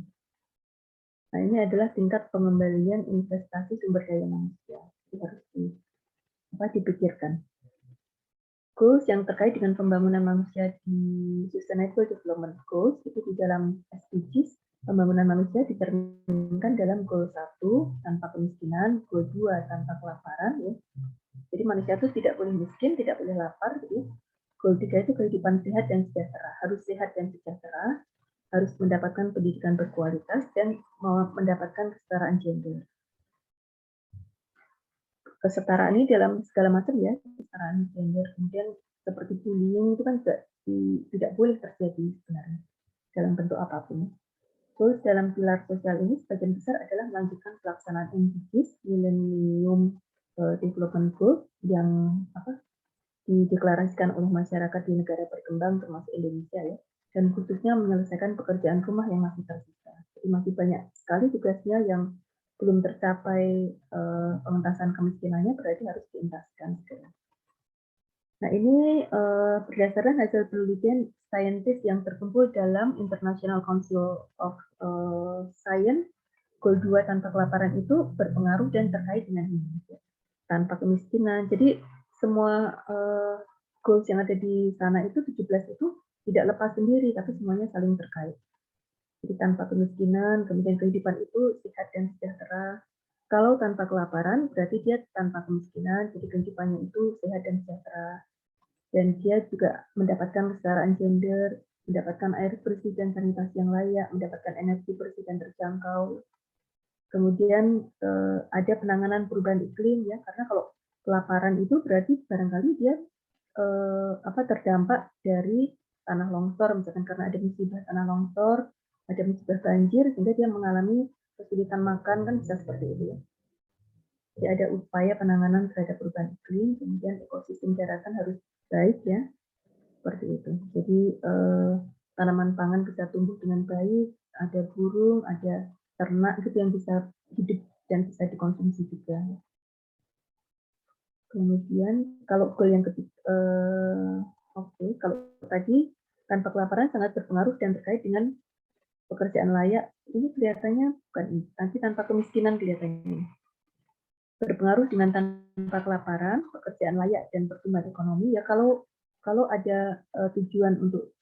Nah, ini adalah tingkat pengembalian investasi sumber daya manusia. Itu harus dipikirkan. Goals yang terkait dengan pembangunan manusia di Sustainable Development Goals itu di dalam SDGs, pembangunan manusia dicerminkan dalam Goal 1 tanpa kemiskinan, Goal 2 tanpa kelaparan. Ya. Jadi manusia itu tidak boleh miskin, tidak boleh lapar. Jadi Goal 3 itu kehidupan sehat dan sejahtera. Harus sehat dan sejahtera, harus mendapatkan pendidikan berkualitas, dan mendapatkan kesetaraan gender. Kesetaraan ini dalam segala macam ya, kesetaraan gender, kemudian kan juga tidak boleh terjadi sebenarnya dalam bentuk apapun. Goals dalam pilar sosial ini sebagian besar adalah melanjutkan pelaksanaan MDGs, Millennium Development Goals, yang dideklarasikan oleh masyarakat di negara berkembang termasuk Indonesia ya, dan khususnya menyelesaikan pekerjaan rumah yang masih tersisa. Jadi masih banyak sekali tugasnya yang belum tercapai pengentasan kemiskinannya, berarti harus dientaskan segera. Nah, ini berdasarkan hasil penelitian saintis yang terkumpul dalam International Council of Science, goal 2 tanpa kelaparan itu berpengaruh dan terkait dengan ini. Tanpa kemiskinan. Jadi semua goals yang ada di sana itu 17 itu tidak lepas sendiri, tapi semuanya saling terkait. Jadi tanpa kemiskinan, kemudian kehidupan itu sehat dan sejahtera. Kalau tanpa kelaparan, berarti dia tanpa kemiskinan, jadi kehidupannya itu sehat dan sejahtera. Dan dia juga mendapatkan kesetaraan gender, mendapatkan air bersih dan sanitasi yang layak, mendapatkan energi bersih dan terjangkau. Kemudian ada penanganan perubahan iklim ya, karena kalau kelaparan itu berarti barangkali dia terdampak dari tanah longsor, misalkan karena ada musibah tanah longsor, ada musibah banjir, sehingga dia mengalami kesulitan makan, kan bisa seperti itu ya. Jadi ada upaya penanganan terhadap perubahan iklim, kemudian ekosistem daratan harus baik ya, seperti itu. Jadi tanaman pangan bisa tumbuh dengan baik, ada burung, ada ternak gitu yang bisa hidup dan bisa dikonsumsi juga. Kemudian kalau goal yang ketiga, kalau tadi tanpa kelaparan sangat berpengaruh dan terkait dengan pekerjaan layak. Ini kelihatannya bukan ini, nanti tanpa kemiskinan kelihatannya. Berpengaruh dengan tanpa kelaparan, pekerjaan layak dan pertumbuhan ekonomi. Ya kalau ada tujuan untuk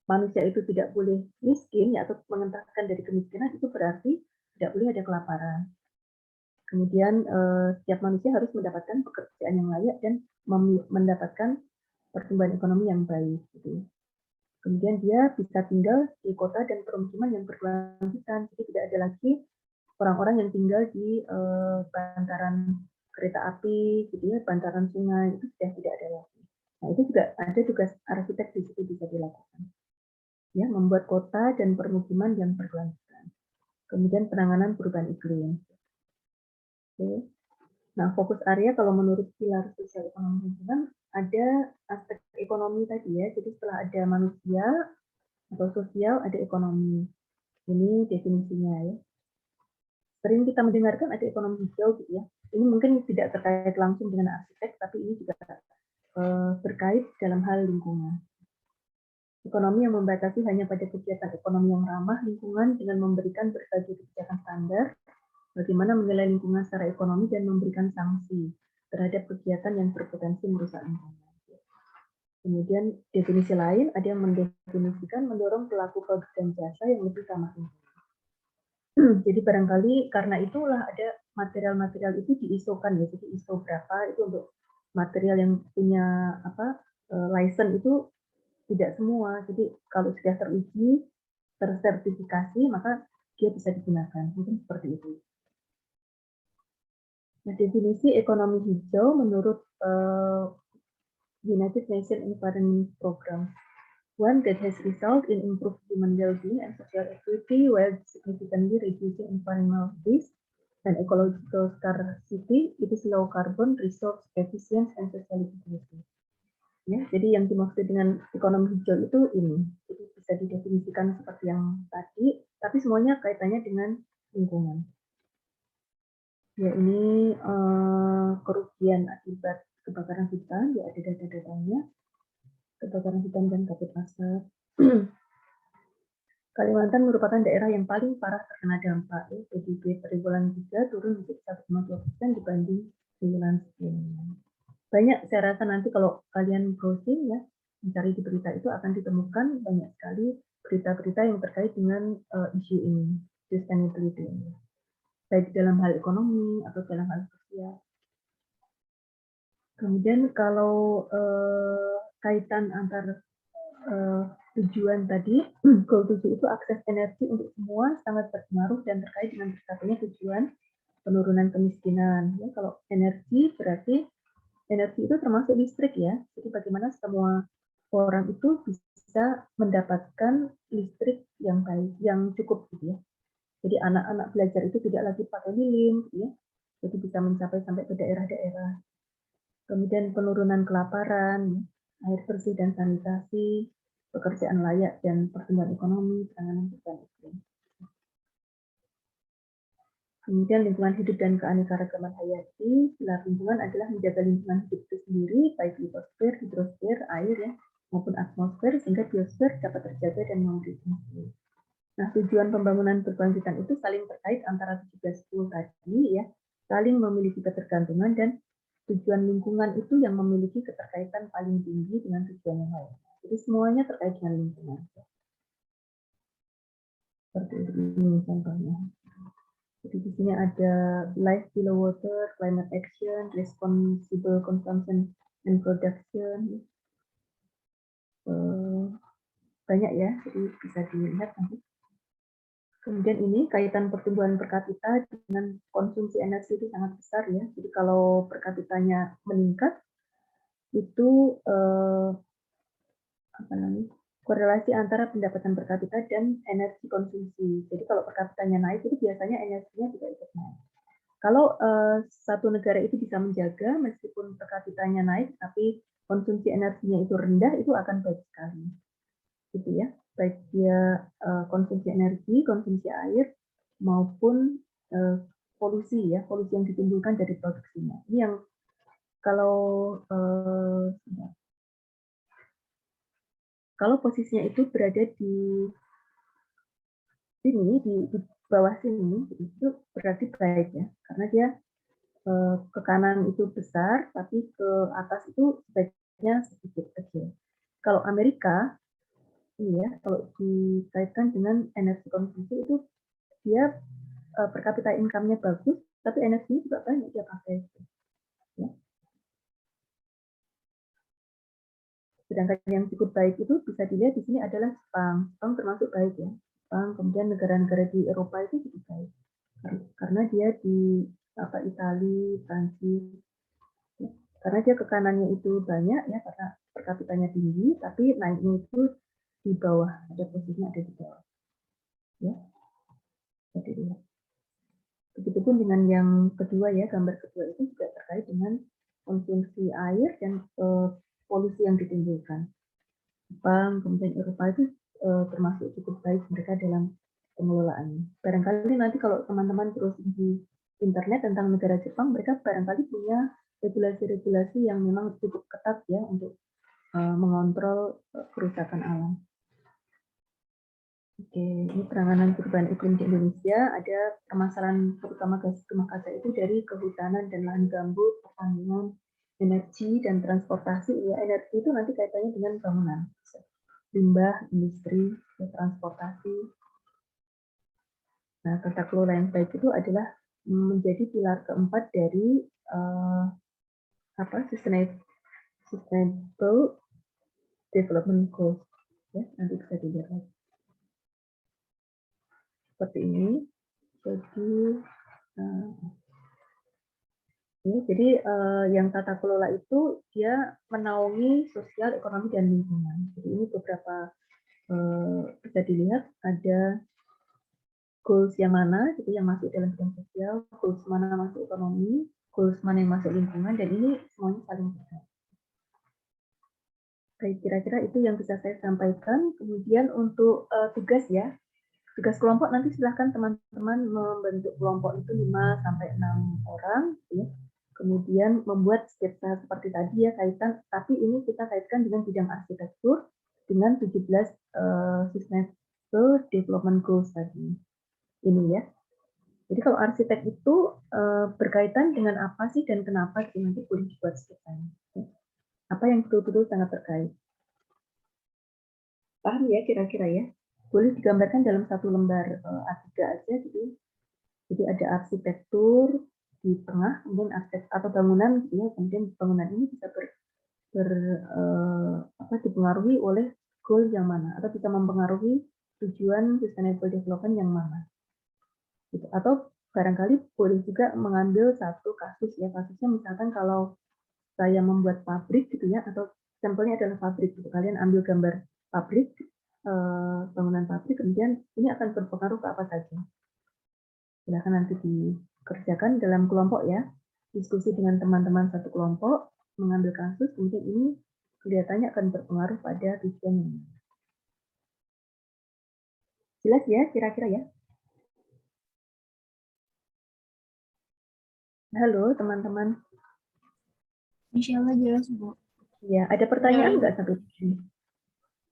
manusia itu tidak boleh miskin ya, atau mengentaskan dari kemiskinan, itu berarti tidak boleh ada kelaparan. Kemudian setiap manusia harus mendapatkan pekerjaan yang layak dan mendapatkan pertumbuhan ekonomi yang baik. Gitu. Kemudian dia bisa tinggal di kota dan permukiman yang berkelanjutan. Jadi tidak ada lagi orang-orang yang tinggal di bantaran kereta api, gitu ya, bantaran sungai, itu sudah tidak ada lagi. Nah, itu juga ada tugas arsitek di situ bisa dilakukan. Ya, membuat kota dan permukiman yang berkelanjutan. Kemudian penanganan perubahan iklim. Oke. Nah, fokus area kalau menurut pilar sosial ekonomi lingkungan ada aspek ekonomi tadi ya. Jadi setelah ada manusia atau sosial, ada ekonomi. Ini definisinya ya. Sering kita mendengarkan ada ekonomi hijau gitu ya. Ini mungkin tidak terkait langsung dengan arsitek, tapi ini juga berkait dalam hal lingkungan. Ekonomi yang membatasi hanya pada kegiatan ekonomi yang ramah lingkungan dengan memberikan berbagai kebijakan standar, bagaimana menilai lingkungan secara ekonomi dan memberikan sanksi terhadap kegiatan yang berpotensi merusak lingkungan. Kemudian definisi lain ada yang mendefinisikan mendorong pelaku produk dan jasa yang lebih ramah lingkungan. Jadi barangkali karena itulah ada material-material itu diisokan ya. Jadi ISO berapa itu untuk material yang punya license itu tidak semua. Jadi kalau sudah teruji, tersertifikasi, maka dia bisa digunakan. Mungkin seperti itu. Nah, definisi ekonomi hijau menurut United Nations Environment Program, one that has resulted in improved human well-being and social equity while significantly reducing environmental risk and ecological scarcity, it is low carbon, resource efficient, and socially inclusive. Ya, jadi yang dimaksud dengan ekonomi hijau itu ini, jadi bisa didefinisikan seperti yang tadi, tapi semuanya kaitannya dengan lingkungan. Ya, ini kerugian akibat kebakaran hutan, ya ada data-datanya, kebakaran hutan dan kabut asap. Kalimantan merupakan daerah yang paling parah terkena dampak. Ya. PDB triwulan 3 turun menjadi 1,2% dibanding triwulan sebelumnya. Banyak saya rasa nanti kalau kalian browsing ya, mencari di berita itu akan ditemukan banyak sekali berita-berita yang terkait dengan isu ini, sustainability ini. Baik dalam hal ekonomi atau dalam hal sosial. Kemudian kalau kaitan antar tujuan tadi, goal 7 itu akses energi untuk semua sangat berpengaruh dan terkait dengan tercapainya tujuan penurunan kemiskinan. Ya, kalau energi berarti energi itu termasuk listrik ya. Jadi bagaimana semua orang itu bisa mendapatkan listrik yang baik, yang cukup gitu ya. Jadi anak-anak belajar itu tidak lagi pakai lilin, gitu ya. Jadi bisa mencapai sampai ke daerah-daerah. Kemudian penurunan kelaparan, air bersih dan sanitasi, pekerjaan layak dan pertumbuhan ekonomi, penanganan perubahan iklim. Kemudian lingkungan hidup dan keanekaragaman hayati. Pilar lingkungan adalah menjaga lingkungan hidup itu sendiri, baik litosfer, hidrosfer, air ya, maupun atmosfer, sehingga biosfer dapat terjaga dan memberi fungsi. Nah, tujuan pembangunan berkelanjutan itu saling terkait antara 17 tadi ya, saling memiliki ketergantungan, dan tujuan lingkungan itu yang memiliki keterkaitan paling tinggi dengan tujuan yang lain. Jadi semuanya terkait dengan lingkungan. Seperti ini contohnya. Jadi di sini ada life below water, climate action, responsible consumption and production. Banyak ya, jadi bisa dilihat nanti. Kemudian ini kaitan pertumbuhan per kapita dengan konsumsi energi itu sangat besar ya. Jadi kalau per kapitanya meningkat, itu korelasi antara pendapatan per kapita dan energi konsumsi. Jadi kalau per kapitanya naik, itu biasanya energinya juga ikut naik. Kalau satu negara itu bisa menjaga meskipun per kapitanya naik, tapi konsumsi energinya itu rendah, itu akan baik sekali, gitu ya. Baik dia konsumsi energi, konsumsi air, maupun polusi ya, polusi yang ditimbulkan dari produksinya. Ini yang kalau posisinya itu berada di sini, di bawah sini, itu berarti baik ya, karena dia ke kanan itu besar, tapi ke atas itu sebaiknya sedikit kecil. Kalau Amerika, ini ya, kalau dikaitkan dengan energi konsumsi itu dia per kapita income-nya bagus, tapi energinya juga banyak dia pakai. Ya. Sedangkan yang cukup baik itu bisa dilihat di sini adalah Jepang. Jepang termasuk baik ya. Jepang, kemudian negara-negara di Eropa itu cukup baik. Karena dia di Italia, Prancis, karena dia ke kanannya itu banyak ya, karena per kapitanya tinggi, tapi naiknya itu di bawah, ada posisinya ada di bawah. Ya. Jadi lihat. Begitupun dengan yang kedua ya, gambar kedua itu juga terkait dengan konsumsi air dan polusi yang ditimbulkan. Jepang, kemudian Eropa itu termasuk cukup baik mereka dalam pengelolaannya. Barangkali nanti kalau teman-teman terus di internet tentang negara Jepang, mereka barangkali punya regulasi-regulasi yang memang cukup ketat ya untuk mengontrol kerusakan alam. Oke, ini penanganan perubahan iklim di Indonesia. Ada permasalahan terutama gas rumah kaca itu dari kehutanan dan lahan gambut, pertanian, energi, dan transportasi. Ya, energi itu nanti kaitannya dengan bangunan, limbah, industri, transportasi. Nah, tata kelola yang baik itu adalah menjadi pilar keempat dari sustainable development goals. Ya, nanti bisa dilihat lagi. Seperti ini. Jadi yang tata kelola itu dia menaungi sosial, ekonomi, dan lingkungan. Jadi ini beberapa bisa dilihat ada goals yang mana gitu yang masuk dalam bidang sosial, goals mana masuk ekonomi, goals mana yang masuk lingkungan, dan ini semuanya saling terkait. Baik, kira-kira itu yang bisa saya sampaikan. Kemudian untuk tugas ya, tugas kelompok nanti silahkan teman-teman membentuk kelompok itu 5-6 orang, ya. Kemudian membuat sketsa seperti tadi ya kaitan, tapi ini kita kaitkan dengan bidang arsitektur dengan 17 Sustainable Development Goals tadi. Ini ya. Jadi kalau arsitek itu berkaitan dengan apa sih dan kenapa, itu nanti boleh dibuat sketsanya. Apa yang betul-betul sangat terkait. Paham ya kira-kira ya? Boleh digambarkan dalam satu lembar A3 aja gitu. Jadi ada arsitektur di tengah, kemudian arsitek atau bangunan, gitu ya, kemudian bangunan ini bisa dipengaruhi oleh goal yang mana, atau bisa mempengaruhi tujuan sustainable development yang mana. Gitu. Atau barangkali boleh juga mengambil satu kasus ya, kasusnya misalkan kalau saya membuat pabrik gitu ya, atau sampelnya adalah pabrik. Gitu. Kalian ambil gambar pabrik, bangunan pabrik, kemudian ini akan berpengaruh ke apa saja. Silahkan nanti dikerjakan dalam kelompok ya, diskusi dengan teman-teman satu kelompok, mengambil kasus, kemudian ini kelihatannya akan berpengaruh pada tujuannya. Jelas ya, kira-kira ya? Halo teman-teman.
Insya Allah jelas, Bu.
Ya, ada pertanyaan nggak sampai di sini?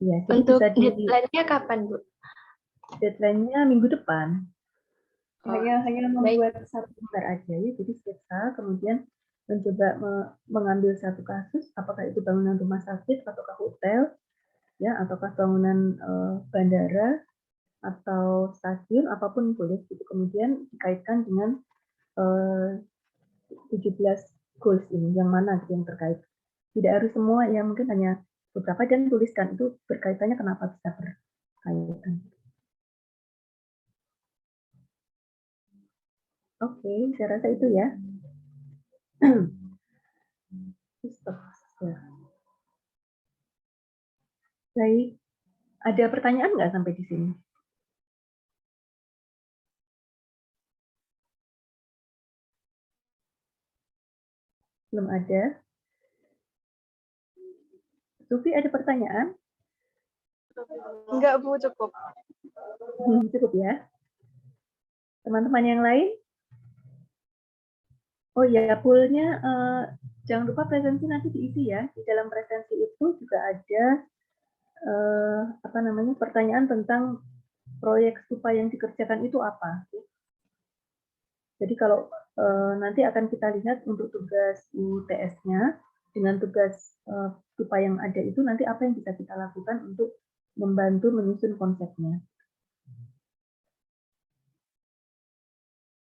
Ya, jadi
Untuk
bisa
deadline-nya kapan, Bu?
Deadline-nya minggu depan. Hanya
baik.
membuat satu lembar aja ya, jadi sketsa, kemudian mencoba mengambil satu kasus, apakah itu bangunan rumah sakit ataukah hotel, ya, ataukah bangunan bandara atau stasiun, apapun boleh. Gitu. Kemudian dikaitkan dengan 17 goals ini, yang mana gitu yang terkait. Tidak harus semua, ya mungkin hanya beberapa, dan tuliskan itu berkaitannya kenapa bisa berkaitan. Oke, saya rasa itu ya. Baik, ada pertanyaan nggak sampai di sini? Belum ada. Sufi, ada pertanyaan?
Enggak, Bu, cukup.
Cukup ya. Teman-teman yang lain? Oh ya, poolnya jangan lupa presensi nanti diisi ya. Di dalam presensi itu juga ada pertanyaan tentang proyek stupa yang dikerjakan itu apa. Jadi kalau nanti akan kita lihat untuk tugas UTS-nya dengan tugas stupa yang ada itu nanti apa yang bisa kita lakukan untuk membantu menyusun konsepnya.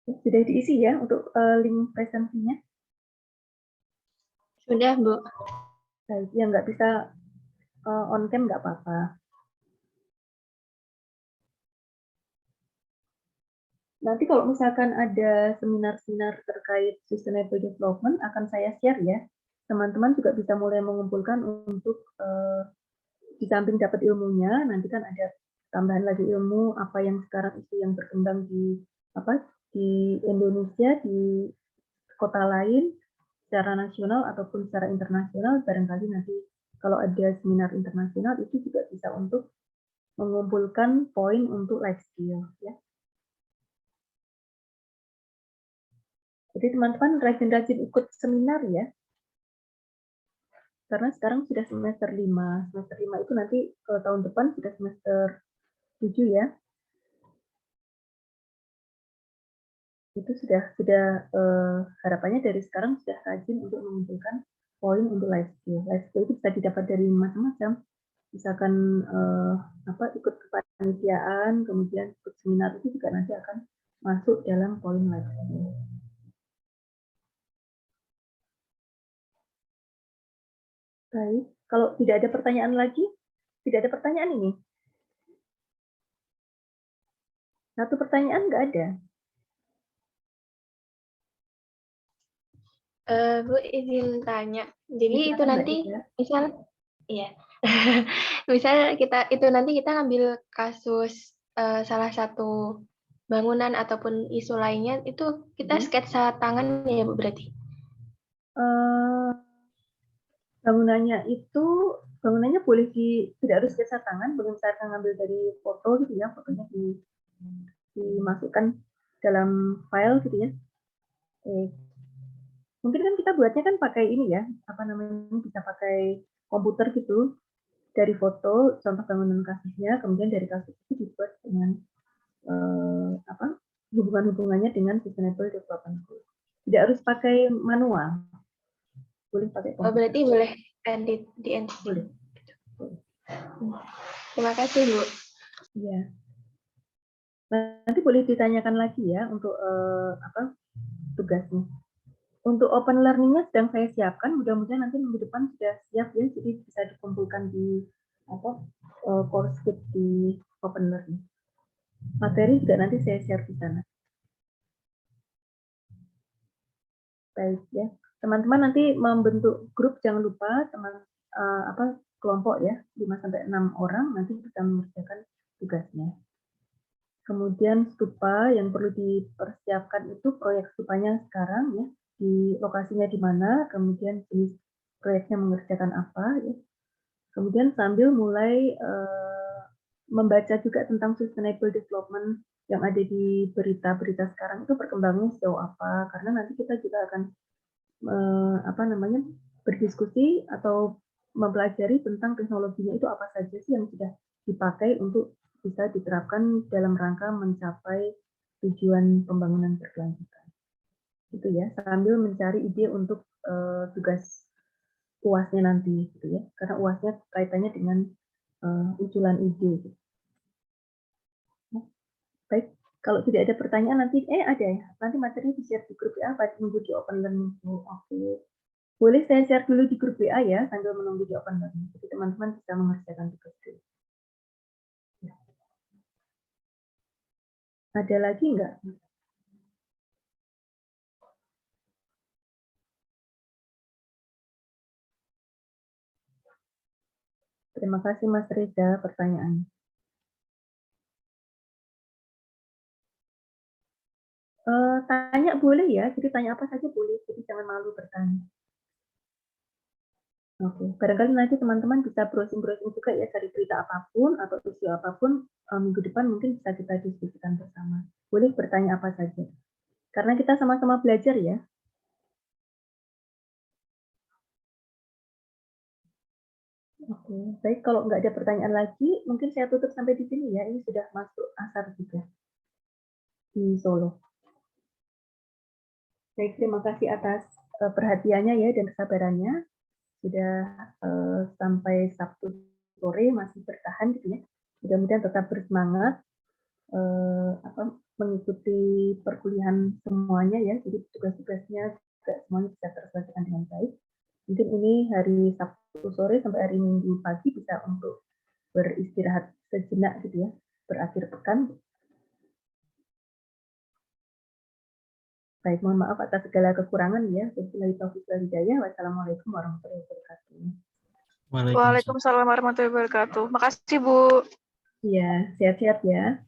Sudah diisi ya untuk link presensinya?
Sudah, Bu.
Baik, yang nggak bisa on cam nggak apa-apa. Nanti kalau misalkan ada seminar-seminar terkait sustainable development akan saya share ya. Teman-teman juga bisa mulai mengumpulkan untuk di samping dapat ilmunya, nanti kan ada tambahan lagi ilmu apa yang sekarang itu yang berkembang di Indonesia, di kota lain, secara nasional ataupun secara internasional. Barangkali nanti kalau ada seminar internasional itu juga bisa untuk mengumpulkan poin untuk life skill ya. Jadi teman-teman rajin-rajin ikut seminar ya. Karena sekarang sudah semester 5. Semester 5 itu nanti tahun depan sudah semester 7 ya. Itu sudah harapannya dari sekarang sudah rajin untuk mengumpulkan poin untuk life skill. Life skill itu bisa didapat dari macam-macam. Misalkan ikut kepanitiaan, kemudian ikut seminar itu juga nanti akan masuk dalam poin life skill. Baik, kalau tidak ada pertanyaan lagi, tidak ada pertanyaan ini. Satu pertanyaan nggak ada.
Bu, izin tanya. Jadi itu
Silakan, Mbak
nanti,
Ida.
misal, iya, misal kita ngambil kasus salah satu bangunan ataupun isu lainnya, itu kita sketsa tangan ya, Bu, berarti?
Bangunannya boleh tidak harus sketsa tangan, boleh misalkan ngambil dari foto gitu ya, fotonya dimasukkan dalam file gitu ya. Mungkin kan kita buatnya kan pakai ini ya, bisa pakai komputer gitu, dari foto contoh bangunan kasusnya, kemudian dari kasus itu dibuat dengan hubungan-hubungannya dengan sustainable development goals. Tidak harus pakai manual, boleh pakai komputer.
Oh, berarti boleh di edit.
Boleh.
Terima kasih, Bu.
Iya. Nanti boleh ditanyakan lagi ya untuk tugasnya. Untuk open learning-nya sedang saya siapkan, mudah-mudahan nanti minggu depan sudah siap ya, jadi bisa dikumpulkan di course kit di open learning. Materi juga nanti saya share di sana. Baik ya, teman-teman nanti membentuk grup, jangan lupa kelompok ya, 5-6 orang nanti bisa mengerjakan tugasnya. Kemudian stupa yang perlu dipersiapkan itu proyek stupanya sekarang ya, di lokasinya di mana, kemudian jenis proyeknya mengerjakan apa ya. Kemudian sambil mulai membaca juga tentang sustainable development yang ada di berita-berita sekarang itu perkembangannya sejauh apa, karena nanti kita juga akan berdiskusi atau mempelajari tentang teknologinya itu apa saja sih yang sudah dipakai untuk bisa diterapkan dalam rangka mencapai tujuan pembangunan berkelanjutan. Itu ya, sambil mencari ide untuk tugas UASnya nanti gitu ya. Karena UASnya kaitannya dengan usulan ide gitu. Baik, kalau tidak ada pertanyaan nanti ada ya. Nanti materinya di-share di grup WA apa tunggu di Open Learning. Oke. Boleh saya share dulu di grup WA ya sambil menunggu di Open Learning. Jadi teman-teman bisa mengerjakan tugas dulu. Ada lagi enggak? Terima kasih Mas Reza pertanyaannya. Tanya boleh ya, jadi tanya apa saja boleh, jadi jangan malu bertanya. Oke, barangkali nanti teman-teman bisa browsing-browsing juga ya cari berita apapun atau isu apapun minggu depan mungkin bisa kita diskusikan bersama. Boleh bertanya apa saja. Karena kita sama-sama belajar ya. Oke, baik kalau nggak ada pertanyaan lagi, mungkin saya tutup sampai di sini ya. Ini sudah masuk asar juga di Solo. Baik, terima kasih atas perhatiannya ya dan kesabarannya. Sudah sampai Sabtu sore masih bertahan gitu ya. Mudah-mudahan tetap bersemangat mengikuti perkuliahan semuanya ya. Jadi tugas-tugasnya juga semuanya bisa terselesaikan dengan baik. Mungkin ini hari Sabtu sore sampai hari Minggu pagi bisa untuk beristirahat sejenak gitu ya, berakhir pekan. Baik, mohon maaf atas segala kekurangan ya. Wabillahi taufiq wal hidayah. Wassalamualaikum warahmatullahi wabarakatuh.
Waalaikumsalam warahmatullahi wabarakatuh. Makasih Bu.
Iya, sehat-sehat ya.